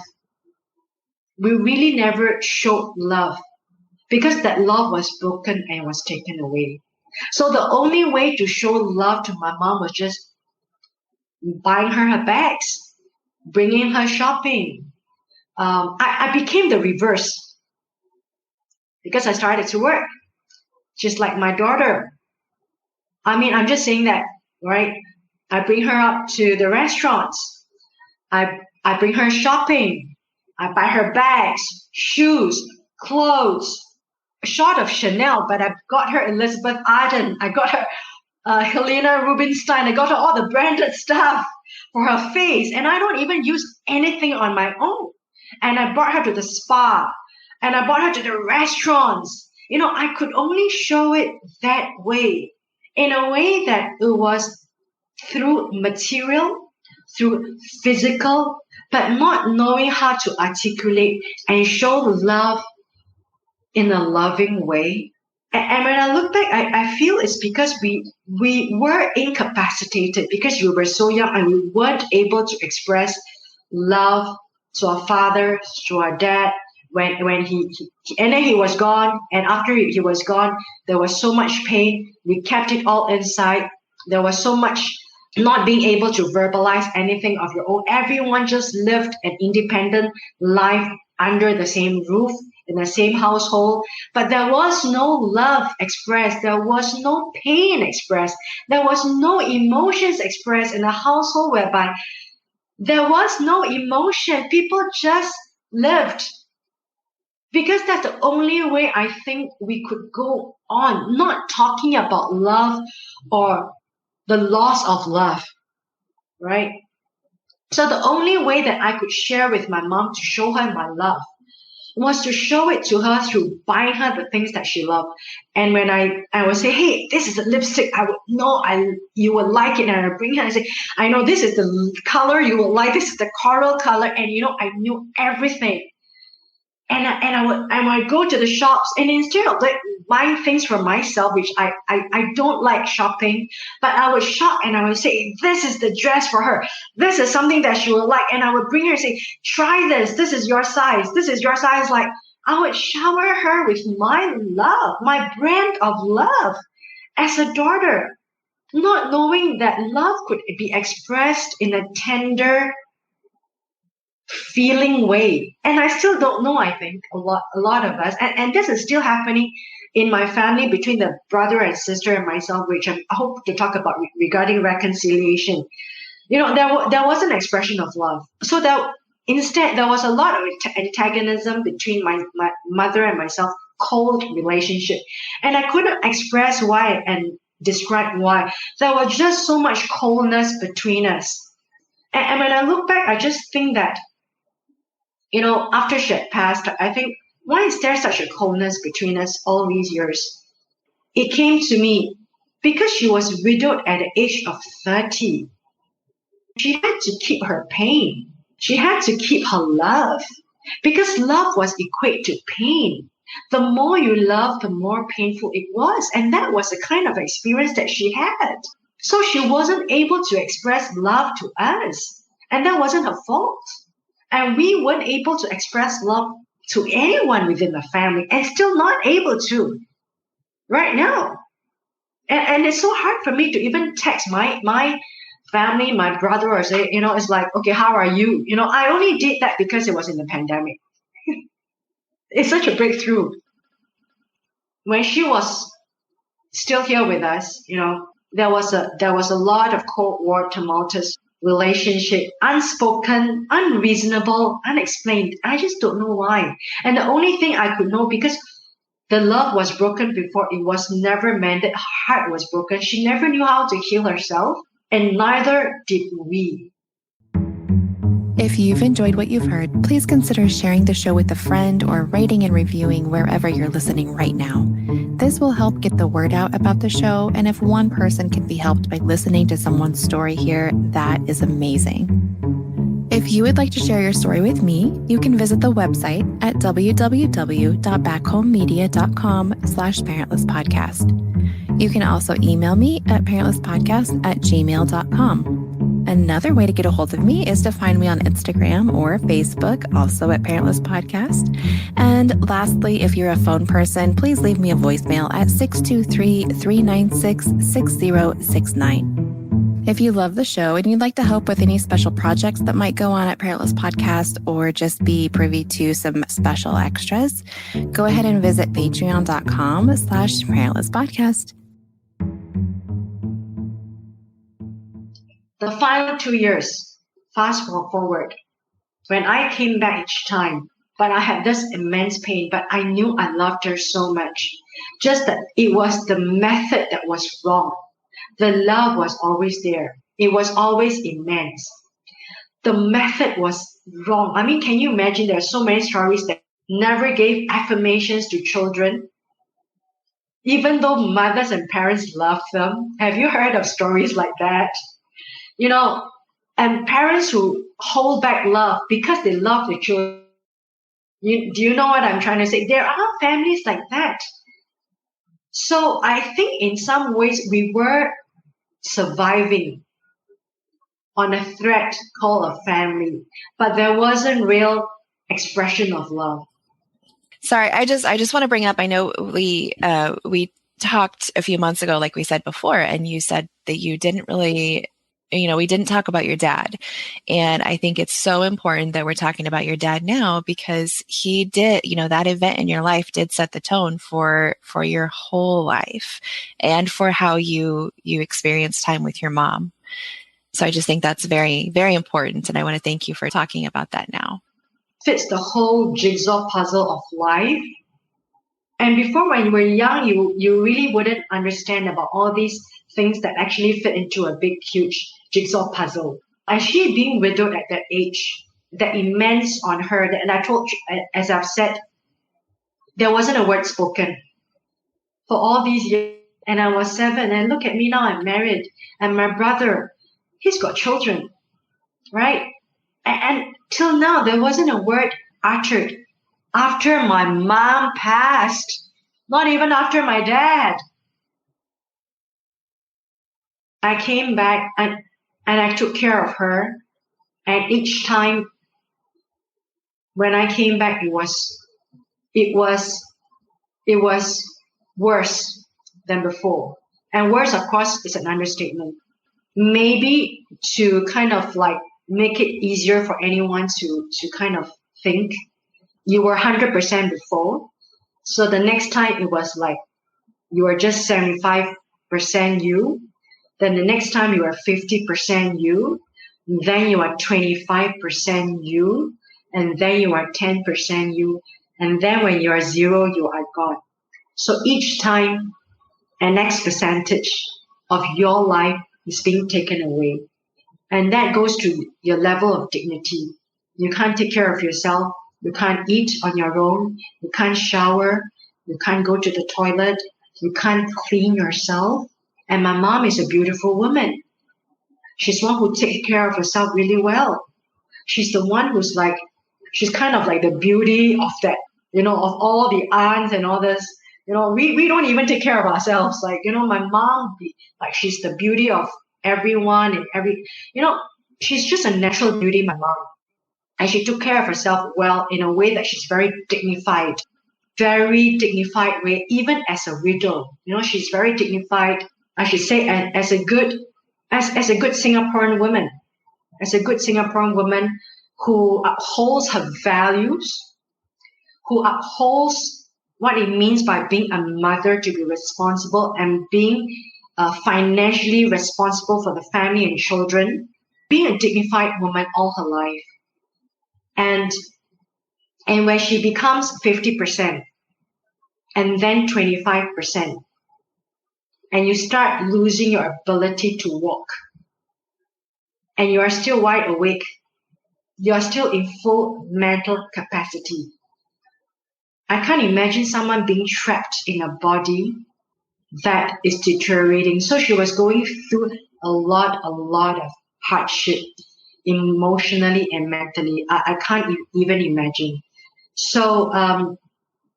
We really never showed love because that love was broken and was taken away. So the only way to show love to my mom was just buying her bags, bringing her shopping. I became the reverse because I started to work, just like my daughter. I mean, I'm just saying that, right? I bring her up to the restaurants. I bring her shopping. I buy her bags, shoes, clothes. Short of Chanel, but I got her Elizabeth Arden. I got her Helena Rubinstein. I got her all the branded stuff for her face. And I don't even use anything on my own. And I brought her to the spa. And I brought her to the restaurants. I could only show it that way. In a way that it was through material, through physical, but not knowing how to articulate and show love in a loving way. And when I look back, I feel it's because we were incapacitated because we were so young and we weren't able to express love to our father, to our dad, when he and then he was gone, and after he was gone, there was so much pain. We kept it all inside. There was so much not being able to verbalize anything of your own. Everyone just lived an independent life under the same roof, in the same household, but there was no love expressed. There was no pain expressed. There was no emotions expressed in a household whereby there was no emotion. People just lived. Because that's the only way I think we could go on, not talking about love or the loss of love, right? So the only way that I could share with my mom to show her my love was to show it to her through buying her the things that she loved. And when I would say, hey, this is a lipstick, I would know you would like it. And I would bring her and say, I know this is the color you will like, this is the coral color. And I knew everything. And I would go to the shops, and instead of buying things for myself, which I don't like shopping, but I would shop and I would say, this is the dress for her. This is something that she will like. And I would bring her and say, try this. This is your size. This is your size. Like, I would shower her with my love, my brand of love as a daughter, not knowing that love could be expressed in a tender, feeling way. And I still don't know, I think, a lot of us. And this is still happening in my family between the brother and sister and myself, which I hope to talk about regarding reconciliation. There was an expression of love. So that instead, there was a lot of antagonism between my mother and myself, cold relationship. And I couldn't express why and describe why. There was just so much coldness between us. And when I look back, I just think that, after she had passed, I think, why is there such a coldness between us all these years? It came to me because she was widowed at the age of 30. She had to keep her pain. She had to keep her love because love was equate to pain. The more you love, the more painful it was. And that was the kind of experience that she had. So she wasn't able to express love to us. And that wasn't her fault. And we weren't able to express love to anyone within the family and still not able to right now. And it's so hard for me to even text my family, my brother, or say, it's like, okay, how are you? I only did that because it was in the pandemic. It's such a breakthrough. When she was still here with us, there was a lot of Cold War tumultuous relationship, unspoken, unreasonable, unexplained. I just don't know why. And the only thing I could know, because the love was broken before, it was never mended. Her heart was broken. She never knew how to heal herself, and neither did we. If you've enjoyed what you've heard, please consider sharing the show with a friend or rating and reviewing wherever you're listening right now. This will help get the word out about the show, and if one person can be helped by listening to someone's story here, that is amazing. If If you would like to share your story with me, you can visit the website at www.backhomemedia.com/parentlesspodcast. You can also email me at parentlesspodcast@gmail.com. Another way to get a hold of me is to find me on Instagram or Facebook, also at Parentless Podcast. And lastly, if you're a phone person, please leave me a voicemail at 623-396-6069. If you love the show and you'd like to help with any special projects that might go on at Parentless Podcast or just be privy to some special extras, go ahead and visit patreon.com/parentlesspodcast. The final 2 years, fast forward, when I came back each time, but I had this immense pain, but I knew I loved her so much. Just that it was the method that was wrong. The love was always there. It was always immense. The method was wrong. I mean, can you imagine there are so many stories that never gave affirmations to children, even though mothers and parents loved them? Have you heard of stories like that? And parents who hold back love because they love the children. Do you know what I'm trying to say? There are families like that. So I think in some ways we were surviving on a thread called a family, but there wasn't real expression of love. Sorry, I just want to bring up, I know we talked a few months ago, like we said before, and you said that you didn't really, we didn't talk about your dad. And I think it's so important that we're talking about your dad now because he did, that event in your life did set the tone for your whole life and for how you experience time with your mom. So I just think that's very, very important. And I want to thank you for talking about that now. Fits the whole jigsaw puzzle of life. And before, when you were young, you really wouldn't understand about all these things that actually fit into a big, huge jigsaw puzzle. And she being widowed at that age, that immense on her, and I told you, as I've said, there wasn't a word spoken for all these years. And I was 7, and look at me now, I'm married. And my brother, he's got children, right? And till now, there wasn't a word uttered after my mom passed, not even after my dad. I came back and I took care of her. And each time when I came back, it was worse than before. And worse, of course, is an understatement. Maybe to kind of like make it easier for anyone to kind of think, you were 100% before. So the next time it was like you were just 75% you. Then the next time you are 50% you, then you are 25% you, and then you are 10% you, and then when you are 0, you are gone. So each time, an X percentage of your life is being taken away. And that goes to your level of dignity. You can't take care of yourself. You can't eat on your own. You can't shower. You can't go to the toilet. You can't clean yourself. And my mom is a beautiful woman. She's one who takes care of herself really well. She's the one who's like, she's kind of like the beauty of that, of all the aunts and all this. We don't even take care of ourselves. Like, my mom, like she's the beauty of everyone and she's just a natural beauty, my mom. And she took care of herself well in a way that she's very dignified way, even as a widow. She's very dignified. I should say, as a good Singaporean woman, who upholds her values, who upholds what it means by being a mother, to be responsible and being financially responsible for the family and children, being a dignified woman all her life. And when she becomes 50% and then 25%, and you start losing your ability to walk, and you are still wide awake, you are still in full mental capacity. I can't imagine someone being trapped in a body that is deteriorating. So she was going through a lot of hardship. emotionally and mentally. I can't even imagine. So,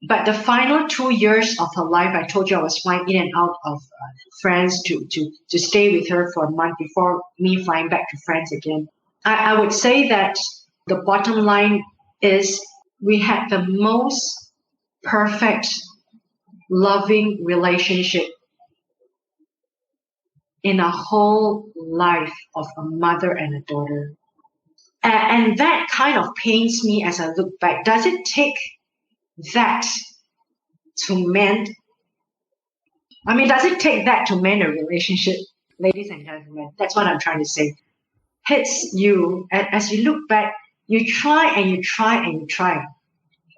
but the final 2 years of her life, I told you I was flying in and out of France to stay with her for a month before me flying back to France again. I would say that the bottom line is we had the most perfect, loving relationship in a whole life of a mother and a daughter. And that kind of pains me as I look back. Does it take that to mend? I mean, does it take that to mend a relationship? Ladies and gentlemen, that's what I'm trying to say. Hits you, as you look back, you try and you try and you try.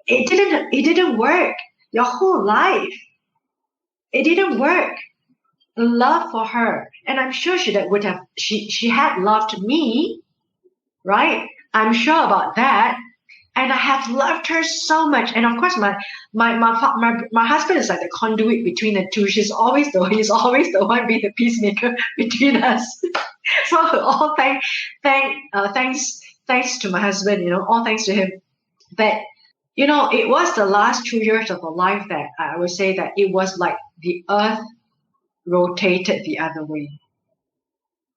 It didn't work your whole life. It didn't work. Love for her, and I'm sure she had loved me, right? I'm sure about that. And I have loved her so much. And of course, my husband is like the conduit between the two. He's always the one being the peacemaker between us. So all thanks to my husband, all thanks to him. But it was the last 2 years of her life that I would say that it was like the earth rotated the other way.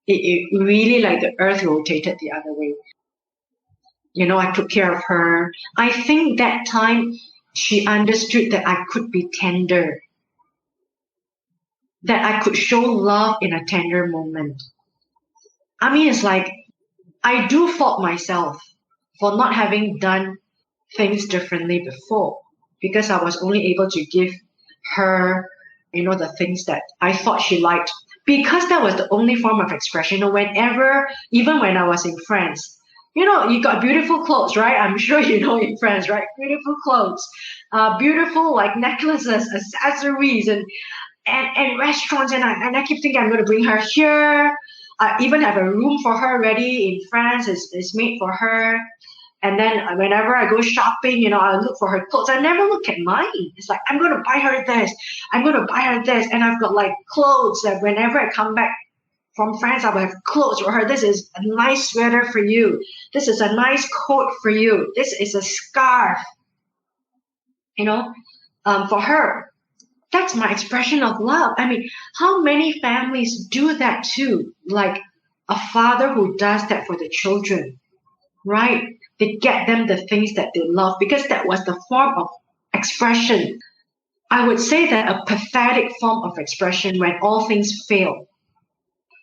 It really like the earth rotated the other way. I took care of her. I think that time she understood that I could be tender, that I could show love in a tender moment. I mean, it's like I do fault myself for not having done things differently before, because I was only able to give her, the things that I thought she liked, because that was the only form of expression. Even when I was in France, you got beautiful clothes, right? I'm sure in France, right? Beautiful clothes, beautiful like necklaces, accessories, and restaurants. And I keep thinking I'm going to bring her here. I even have a room for her ready in France. It's made for her. And then whenever I go shopping, I look for her clothes. I never look at mine. It's like, I'm going to buy her this. I'm going to buy her this. And I've got like clothes that whenever I come back from France, I will have clothes for her. This is a nice sweater for you. This is a nice coat for you. This is a scarf, for her. That's my expression of love. I mean, how many families do that too? Like a father who does that for the children, right? They get them the things that they love, because that was the form of expression. I would say that a pathetic form of expression when all things fail.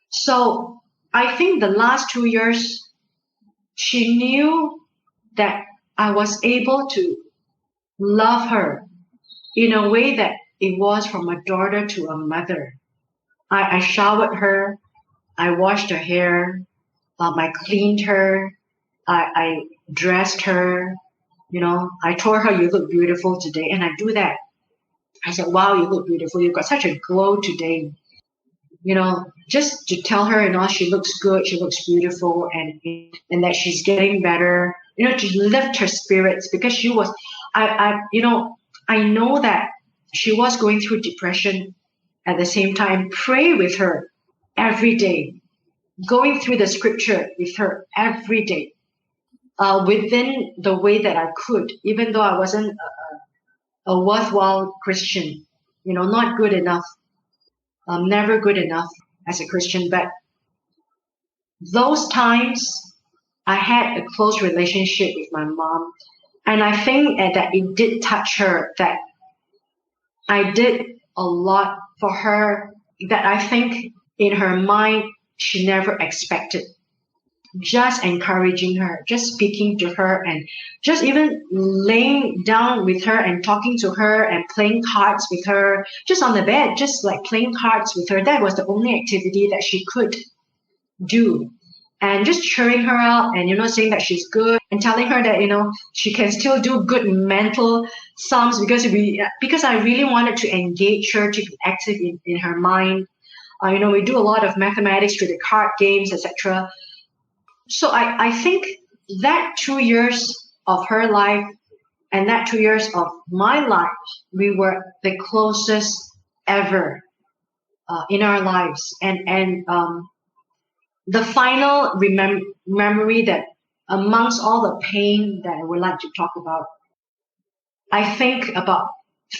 So I think the last 2 years, she knew that I was able to love her in a way that it was from a daughter to a mother. I showered her, I washed her hair, I cleaned her, I dressed her, I told her, you look beautiful today. And I do that. I said, wow, you look beautiful. You've got such a glow today. Just to tell her, she looks good, she looks beautiful, and that she's getting better, to lift her spirits, because she was, I know that she was going through depression. At the same time, pray with her every day, going through the scripture with her every day, within the way that I could, even though I wasn't a worthwhile Christian, not good enough, never good enough as a Christian. But those times I had a close relationship with my mom, and I think that it did touch her, that I did a lot for her that I think in her mind she never expected. Just encouraging her, just speaking to her, and just even laying down with her and talking to her and playing cards with her, just on the bed, just like playing cards with her. That was the only activity that she could do. And just cheering her up and, saying that she's good, and telling her that, she can still do good mental sums, because I really wanted to engage her to be active in her mind. We do a lot of mathematics through the card games, etc. So I think that 2 years of her life and that 2 years of my life, we were the closest ever in our lives. And the final memory that amongst all the pain that I would like to talk about, I think about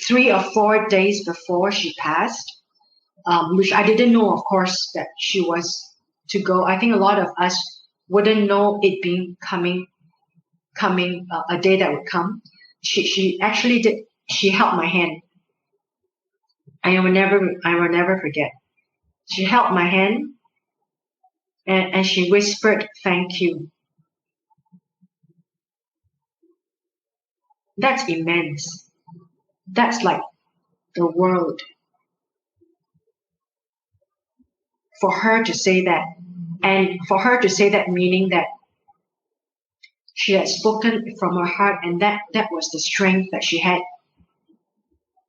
3 or 4 days before she passed, which I didn't know, of course, that she was to go. I think a lot of us wouldn't know it being coming a day that would come. She actually did. She held my hand. I will never forget. She held my hand and she whispered, "Thank you." That's immense. That's like the world. For her to say that, and for her to say that meaning that she had spoken from her heart, and that was the strength that she had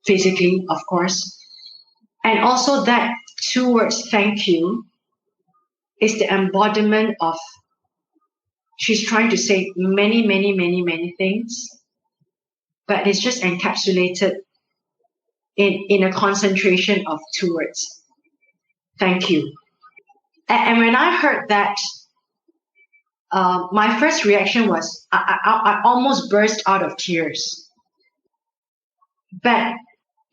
physically, of course. And also that 2 words, "thank you," is the embodiment of, she's trying to say many, many, many, many things, but it's just encapsulated in a concentration of 2 words. Thank you. And when I heard that, my first reaction was I almost burst out of tears. But,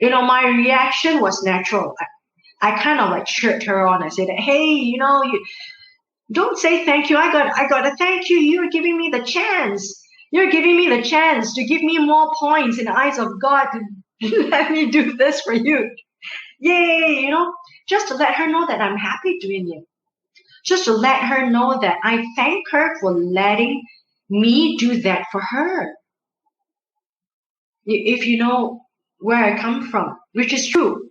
my reaction was natural. I kind of like cheered her on. I said, "Hey, you don't say thank you. I got to thank you. You're giving me the chance. You're giving me the chance to give me more points in the eyes of God to let me do this for you. Yay, just to let her know that I'm happy doing it. Just to let her know that I thank her for letting me do that for her. If you know where I come from, which is true,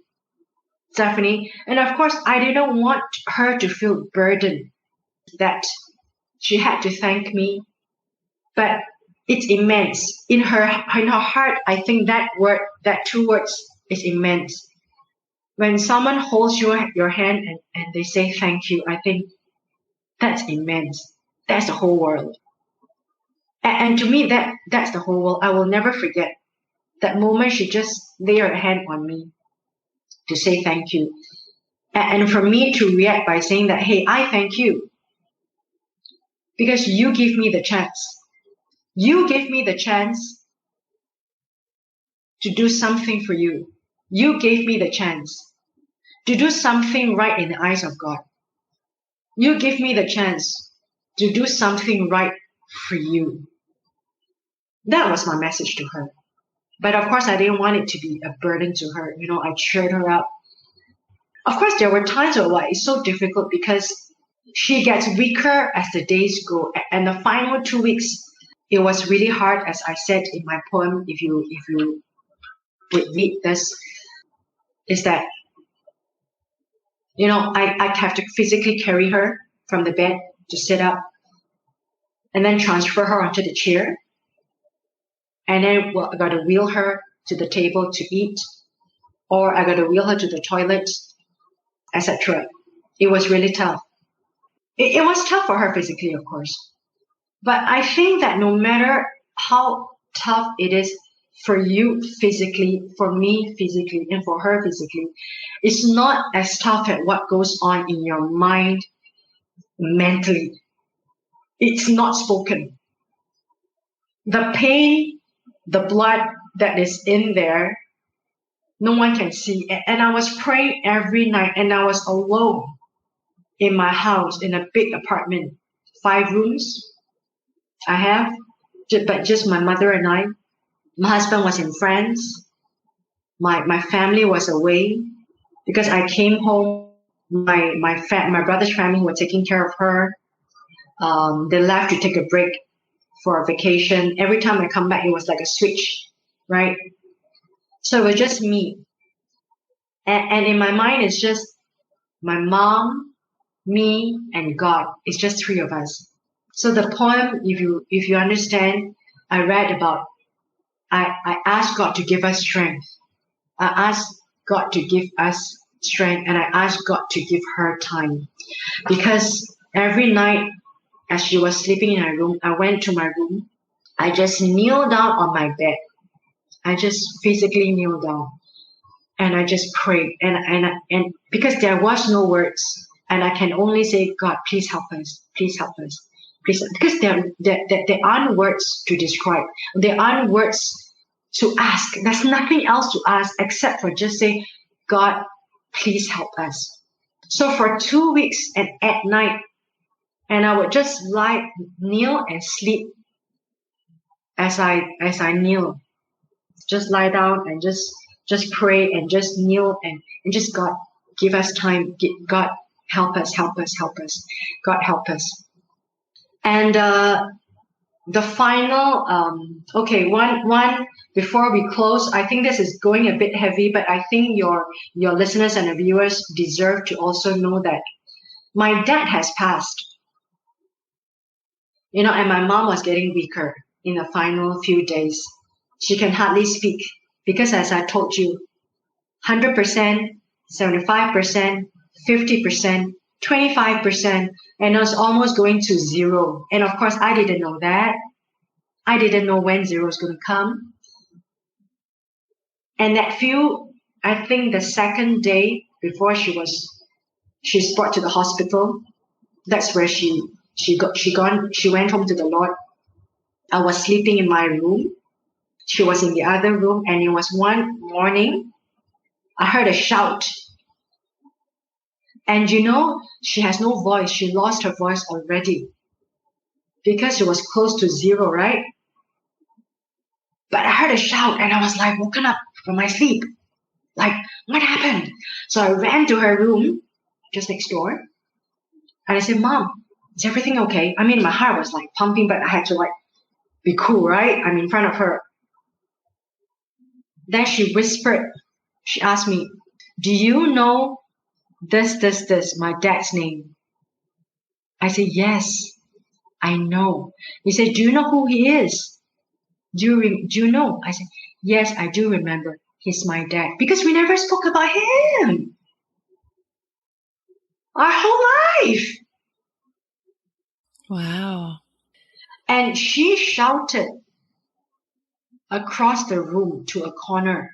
Stephanie. And of course, I didn't want her to feel burdened that she had to thank me. But it's immense. In her heart, I think that 2 words is immense. When someone holds your hand and they say thank you, I think that's immense. That's the whole world. And to me, that's the whole world. I will never forget that moment. She just laid her hand on me to say thank you. And for me to react by saying that, "Hey, I thank you because you give me the chance. You gave me the chance to do something for you. You gave me the chance to do something right in the eyes of God. You give me the chance to do something right for you." That was my message to her. But of course, I didn't want it to be a burden to her. I cheered her up. Of course, there were times where it's so difficult because she gets weaker as the days go. And the final 2 weeks, it was really hard, as I said in my poem, if you would read this, is that, I have to physically carry her from the bed to sit up and then transfer her onto the chair. And then I got to wheel her to the table to eat, or I got to wheel her to the toilet, etc. It was really tough. It was tough for her physically, of course. But I think that no matter how tough it is for you physically, for me physically, and for her physically, it's not as tough as what goes on in your mind mentally. It's not spoken. The pain, the blood that is in there, no one can see. And I was praying every night, and I was alone in my house, in a big apartment, 5 rooms I have, but just my mother and I. My husband was in France. My family was away because I came home. My brother's family were taking care of her. They left to take a break for a vacation. Every time I come back, it was like a switch, right? So it was just me. And in my mind, it's just my mom, me, and God. It's just 3 of us. So the poem, if you understand, I read about, I asked God to give us strength. I asked God to give us strength, and I asked God to give her time. Because every night as she was sleeping in her room, I went to my room. I just kneeled down on my bed. I just physically kneeled down. And I just prayed. And because there was no words, And I can only say, God, please help us. Please help us. Please, because there aren't words to describe. There aren't words to ask. There's nothing else to ask except for just say, God, please help us. So for 2 weeks and at night, and I would just kneel and sleep as I kneel. Just lie down and just pray and just kneel and just, God, give us time. God, help us, help us, help us. God, help us. And the final, one before we close, I think this is going a bit heavy, but I think your listeners and the viewers deserve to also know that my dad has passed. And my mom was getting weaker in the final few days. She can hardly speak because, as I told you, 100%, 75%, 50%, 25%, and I was almost going to zero. And of course, I didn't know that. I didn't know when zero was going to come. And I think the second day before she's brought to the hospital, that's where she went home to the Lord. I was sleeping in my room. She was in the other room, and it was one morning, I heard a shout. And she has no voice. She lost her voice already because she was close to zero, right? But I heard a shout and I was like woken up from my sleep. Like, what happened? So I ran to her room just next door. And I said, Mom, is everything okay? I mean, my heart was like pumping, but I had to be cool, right? I'm in front of her. Then she whispered, she asked me, do you know this, my dad's name? I said, yes, I know. He said, do you know who he is? Do you know? I said, yes, I do remember. He's my dad. Because we never spoke about him. Our whole life. Wow. And she shouted across the room to a corner.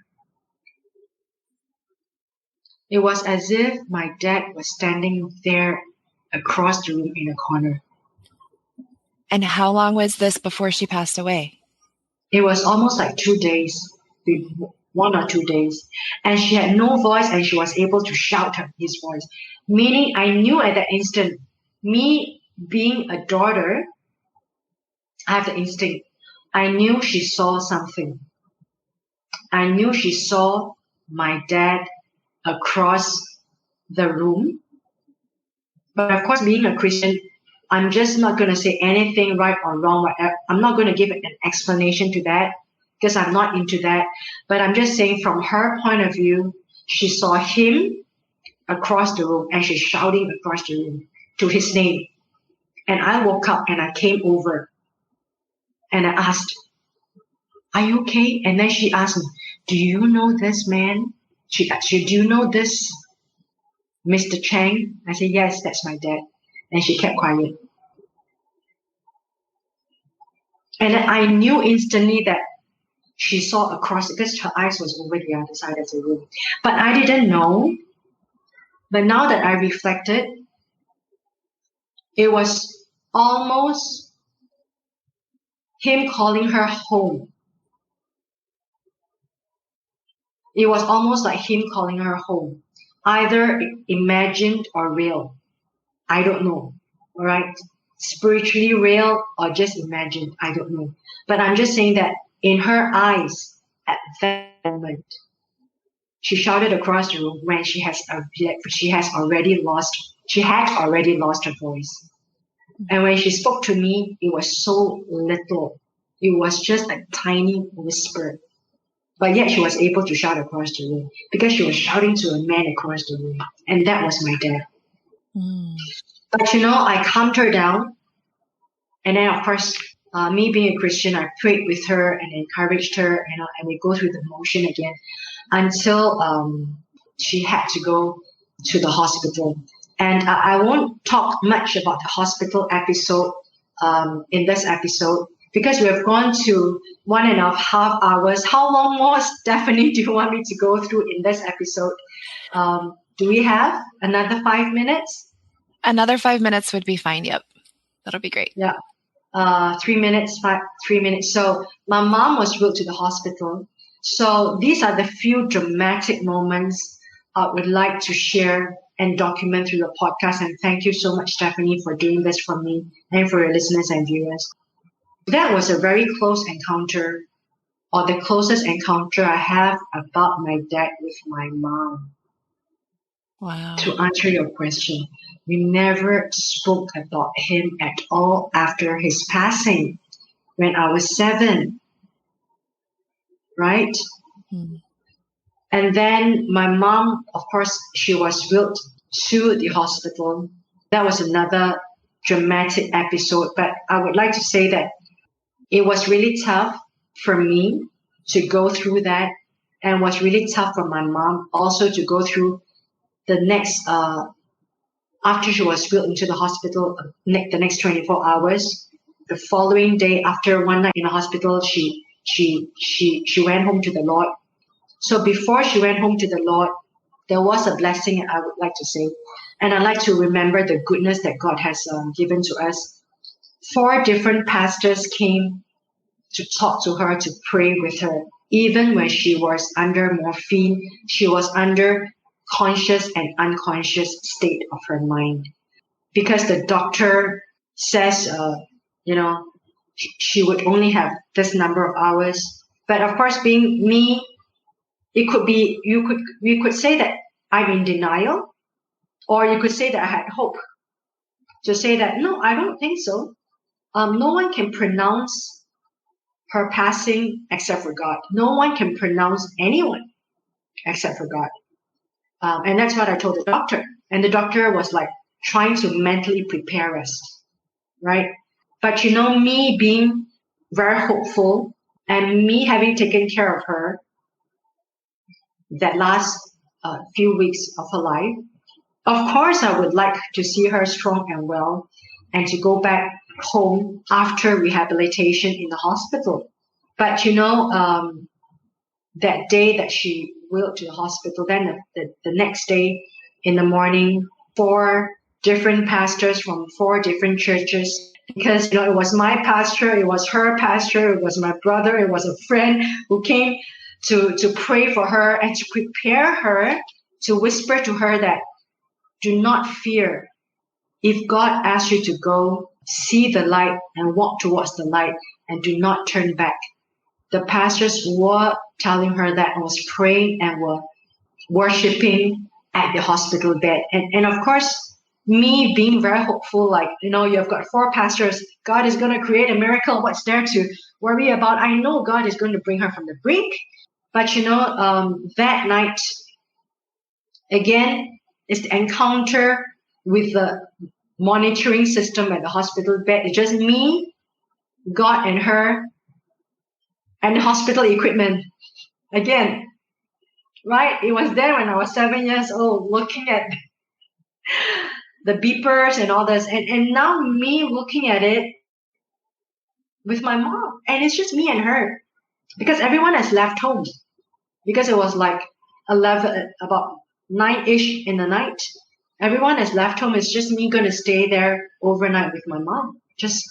It was as if my dad was standing there across the room in a corner. And how long was this before she passed away? It was almost like 2 days, 1 or 2 days. And she had no voice and she was able to shout his voice. Meaning I knew at that instant, me being a daughter, I have the instinct. I knew she saw something. I knew she saw my dad across the room. But of course, being a Christian, I'm just not going to say anything right or wrong. I'm not going to give an explanation to that because I'm not into that. But I'm just saying from her point of view, she saw him across the room and she's shouting across the room to his name. And I woke up and I came over and I asked, are you okay? And then she asked me, do you know this man? She asked, do you know this Mr. Chang? I said, yes, that's my dad. And she kept quiet. And then I knew instantly that she saw across because her eyes was over the other side of the room. But I didn't know. But now that I reflected, it was almost him calling her home. It was almost like him calling her home, either imagined or real. I don't know, all right? Spiritually real or just imagined, I don't know. But I'm just saying that in her eyes at that moment, she shouted across the room when she had already lost her voice. And when she spoke to me, it was so little. It was just a tiny whisper. But yet she was able to shout across the room because she was shouting to a man across the room. And that was my dad. Mm. But I calmed her down. And then, of course, me being a Christian, I prayed with her and encouraged her, and we go through the motion again until she had to go to the hospital. And I won't talk much about the hospital episode in this episode because we have gone to 1.5 hours. How long more, Stephanie, do you want me to go through in this episode? Do we have another 5 minutes? Another 5 minutes would be fine. Yep. That'll be great. Yeah. 3 minutes, 3 minutes. So my mom was wheeled to the hospital. So these are the few dramatic moments I would like to share and document through the podcast. And thank you so much, Stephanie, for doing this for me and for your listeners and viewers. That was a very close encounter, or the closest encounter I have about my dad with my mom. Wow. To answer your question, we never spoke about him at all after his passing when I was 7. Right? And then my mom, of course, she was wheeled to the hospital. That was another dramatic episode. But I would like to say that it was really tough for me to go through that, and was really tough for my mom also to go through the next, after she was wheeled into the hospital, the next 24 hours. The following day, after one night in the hospital, she went home to the Lord. So before she went home to the Lord, there was a blessing, I would like to say. And I like to remember the goodness that God has given to us. 4 different pastors came to talk to her, to pray with her. Even when she was under morphine, she was under conscious and unconscious state of her mind. Because the doctor says, she would only have this number of hours. But of course, being me, it could be, we could say that I'm in denial, or you could say that I had hope. To say that, no, I don't think so. No one can pronounce her passing except for God. No one can pronounce anyone except for God. And that's what I told the doctor. And the doctor was like trying to mentally prepare us, right? But me being very hopeful and me having taken care of her that last few weeks of her life, of course I would like to see her strong and well and to go back home after rehabilitation in the hospital. But that day that she wheeled to the hospital, then the next day in the morning, 4 different pastors from 4 different churches, because it was my pastor, it was her pastor, it was my brother, it was a friend who came to pray for her and to prepare her, to whisper to her that do not fear. If God asks you to go, see the light and walk towards the light and do not turn back. The pastors were telling her that, and was praying and were worshiping at the hospital bed. And of course, me being very hopeful, like, you've got 4 pastors, God is going to create a miracle. What's there to worry about? I know God is going to bring her from the brink. But that night, again, is the encounter with the monitoring system at the hospital bed. It's just me, God, and her, and the hospital equipment. Again, right? It was there when I was 7 years old, looking at the beepers and all this. And now me looking at it with my mom. And it's just me and her. Because everyone has left home. Because it was like about 9-ish in the night. Everyone has left home. It's just me going to stay there overnight with my mom. Just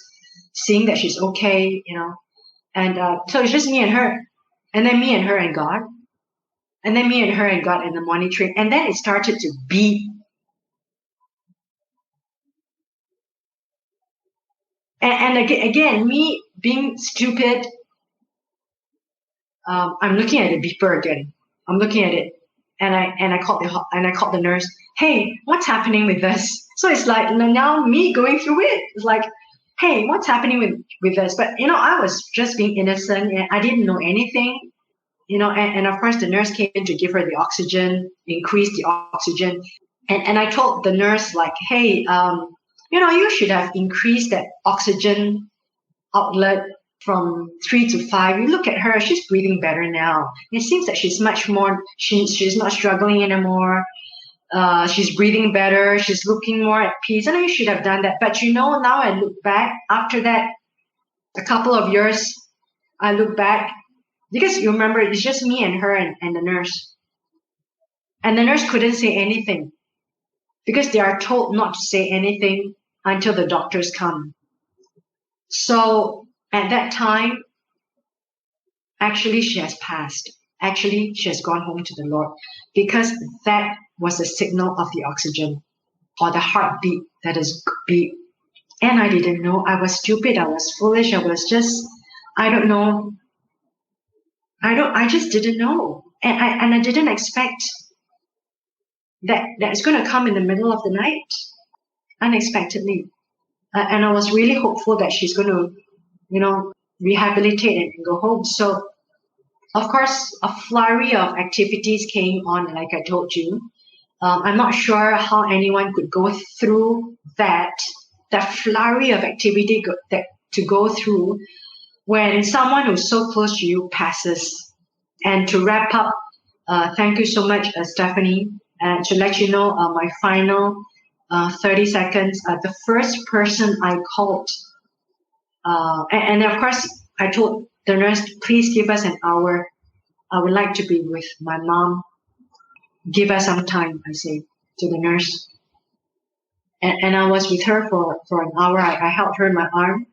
seeing that she's okay, And so it's just me and her. And then me and her and God. And then me and her and God and the monitoring. And then it started to beep. And again, me being stupid, I'm looking at the beeper again. I'm looking at it. And I called the nurse. Hey, what's happening with this? So it's like now me going through it. It's like, hey, what's happening with this? But I was just being innocent and I didn't know anything. And of course the nurse came in to give her the oxygen, increase the oxygen. And I told the nurse, like, hey, you should have increased that oxygen outlet from 3 to 5. You look at her, she's breathing better now. It seems that she's much more, she's not struggling anymore. She's breathing better. She's looking more at peace. I know you should have done that. But now I look back, after that, a couple of years, I look back, because you remember, it's just me and her and the nurse. And the nurse couldn't say anything. because they are told not to say anything until the doctors come. So at that time, actually, she has passed. Actually, she has gone home to the Lord, because that was a signal of the oxygen or the heartbeat that is beat. And I didn't know. I was stupid. I was foolish. I was just, I don't know. I just didn't know. And I didn't expect that it's going to come in the middle of the night unexpectedly. And I was really hopeful that she's going to, rehabilitate and go home. So, of course, a flurry of activities came on, like I told you. I'm not sure how anyone could go through that flurry of activity to go through when someone who's so close to you passes. And to wrap up, thank you so much, Stephanie. And to let you know, my final 30 seconds, the first person I called, and of course, I told the nurse, please give us an hour. I would like to be with my mom. Give us some time, I say to the nurse. And I was with her for an hour. I held her in my arm.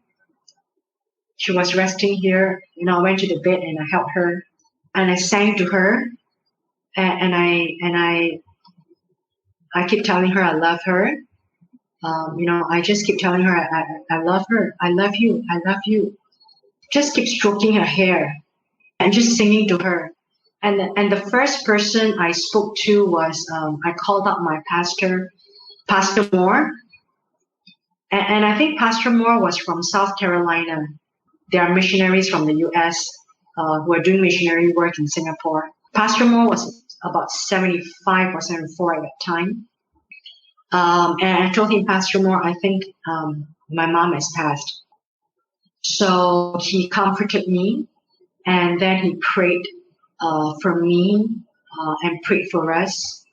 She was resting here. I went to the bed and I held her. And I sang to her. And I keep telling her I love her. I just keep telling her I love her. I love you. I love you. Just keep stroking her hair and just singing to her. And the first person I spoke to was, I called up my pastor, Pastor Moore. And I think Pastor Moore was from South Carolina. They are missionaries from the U.S. Who are doing missionary work in Singapore. Pastor Moore was about 75 or 74 at that time. And I told him, Pastor Moore, I think my mom has passed. So he comforted me, and then he prayed for me and prayed for us.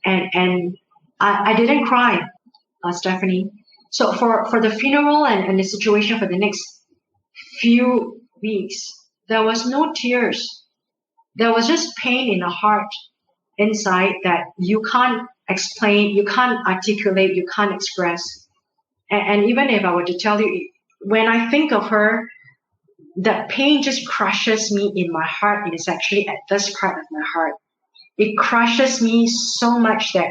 And I didn't cry, Stephanie. So for the funeral and the situation for the next few weeks, there was no tears. There was just pain in the heart inside that you can't explain, you can't articulate, you can't express. And even if I were to tell you, when I think of her, the pain just crushes me in my heart. It is actually at this part of my heart. It crushes me so much that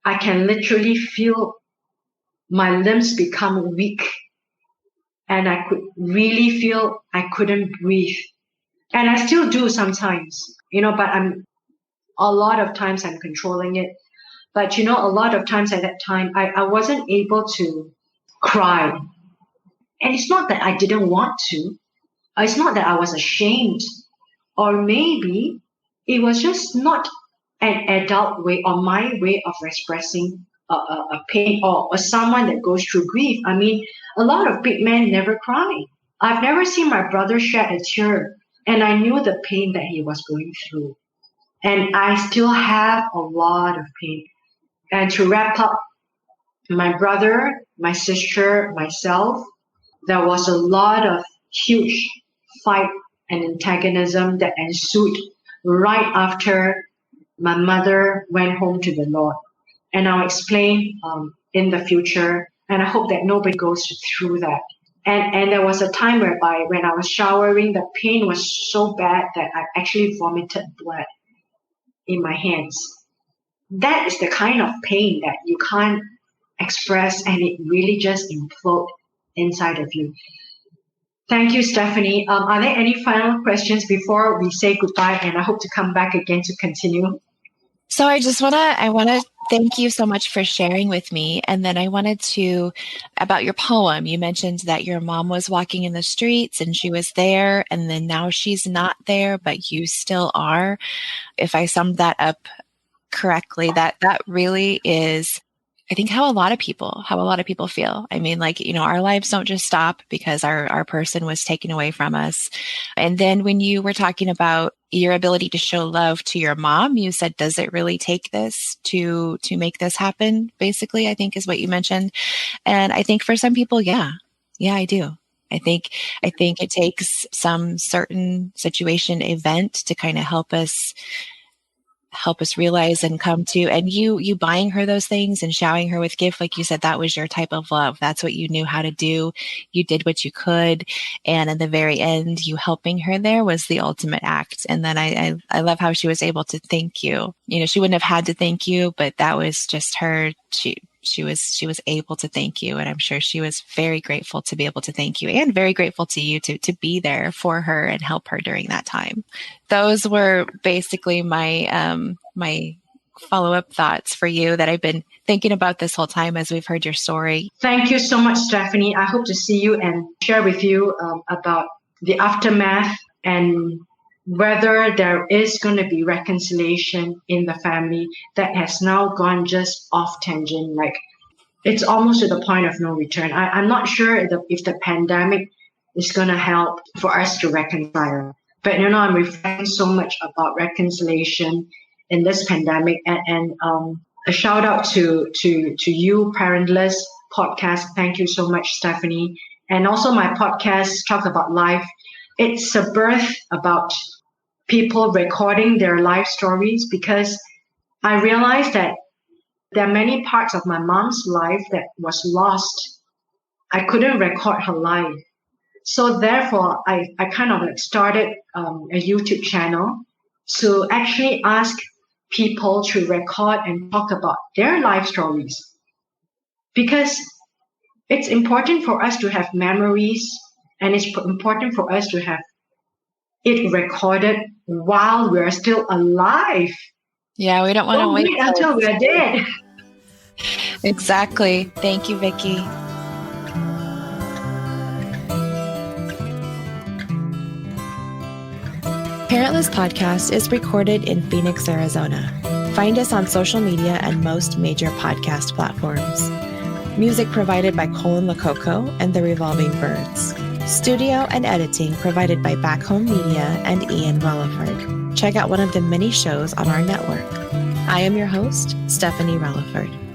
I can literally feel my limbs become weak. And I could really feel I couldn't breathe. And I still do sometimes, but a lot of times I'm controlling it. But, a lot of times at that time, I wasn't able to cry. And it's not that I didn't want to. It's not that I was ashamed. Or maybe it was just not an adult way or my way of expressing a pain or someone that goes through grief. I mean, a lot of big men never cry. I've never seen my brother shed a tear, and I knew the pain that he was going through. And I still have a lot of pain. And to wrap up, my brother, my sister, myself, there was a lot of huge fight and antagonism that ensued right after my mother went home to the Lord. And I'll explain in the future, and I hope that nobody goes through that. And there was a time whereby when I was showering, the pain was so bad that I actually vomited blood in my hands. That is the kind of pain that you can't express, and it really just implodes inside of you. Thank you, Stephanie. Are there any final questions before we say goodbye? And I hope to come back again to continue. So I want to thank you so much for sharing with me. And then I wanted to, about your poem, you mentioned that your mom was walking in the streets and she was there, and then now she's not there, but you still are. If I summed that up correctly, that really is, I think, how a lot of people feel. I mean, our lives don't just stop because our person was taken away from us. And then when you were talking about your ability to show love to your mom, you said, does it really take this to make this happen? Basically, I think is what you mentioned. And I think for some people, yeah, I do. I think it takes some certain situation, event to kind of help us help us realize and come to. And you buying her those things and showering her with gifts, like you said, that was your type of love. That's what you knew how to do. You did what you could. And in the very end, you helping her there was the ultimate act. And then I love how she was able to thank you. You know, she wouldn't have had to thank you, but that was just her. She was able to thank you. And I'm sure she was very grateful to be able to thank you, and very grateful to you to be there for her and help her during that time. Those were basically my, my follow-up thoughts for you that I've been thinking about this whole time as we've heard your story. Thank you so much, Stephanie. I hope to see you and share with you about the aftermath and whether there is going to be reconciliation in the family that has now gone just off tangent. Like, it's almost to the point of no return. I'm not sure if the pandemic is going to help for us to reconcile. But, I'm reflecting so much about reconciliation in this pandemic. And a shout out to you, Parentless Podcast. Thank you so much, Stephanie. And also my podcast, Talk About Life. It's a birth about people recording their life stories, because I realized that there are many parts of my mom's life that was lost. I couldn't record her life. So therefore, I kind of started a YouTube channel to actually ask people to record and talk about their life stories. Because it's important for us to have memories, and it's important for us to have it recorded while we're still alive. Yeah, we don't want to wait until we're dead. Exactly. Thank you, Viki. Parentless Podcast is recorded in Phoenix, Arizona. Find us on social media and most major podcast platforms. Music provided by Colin Lococo and the Revolving Birds. Studio and editing provided by Back Home Media and Ian Relaford. Check out one of the many shows on our network. I am your host, Stephanie Relaford.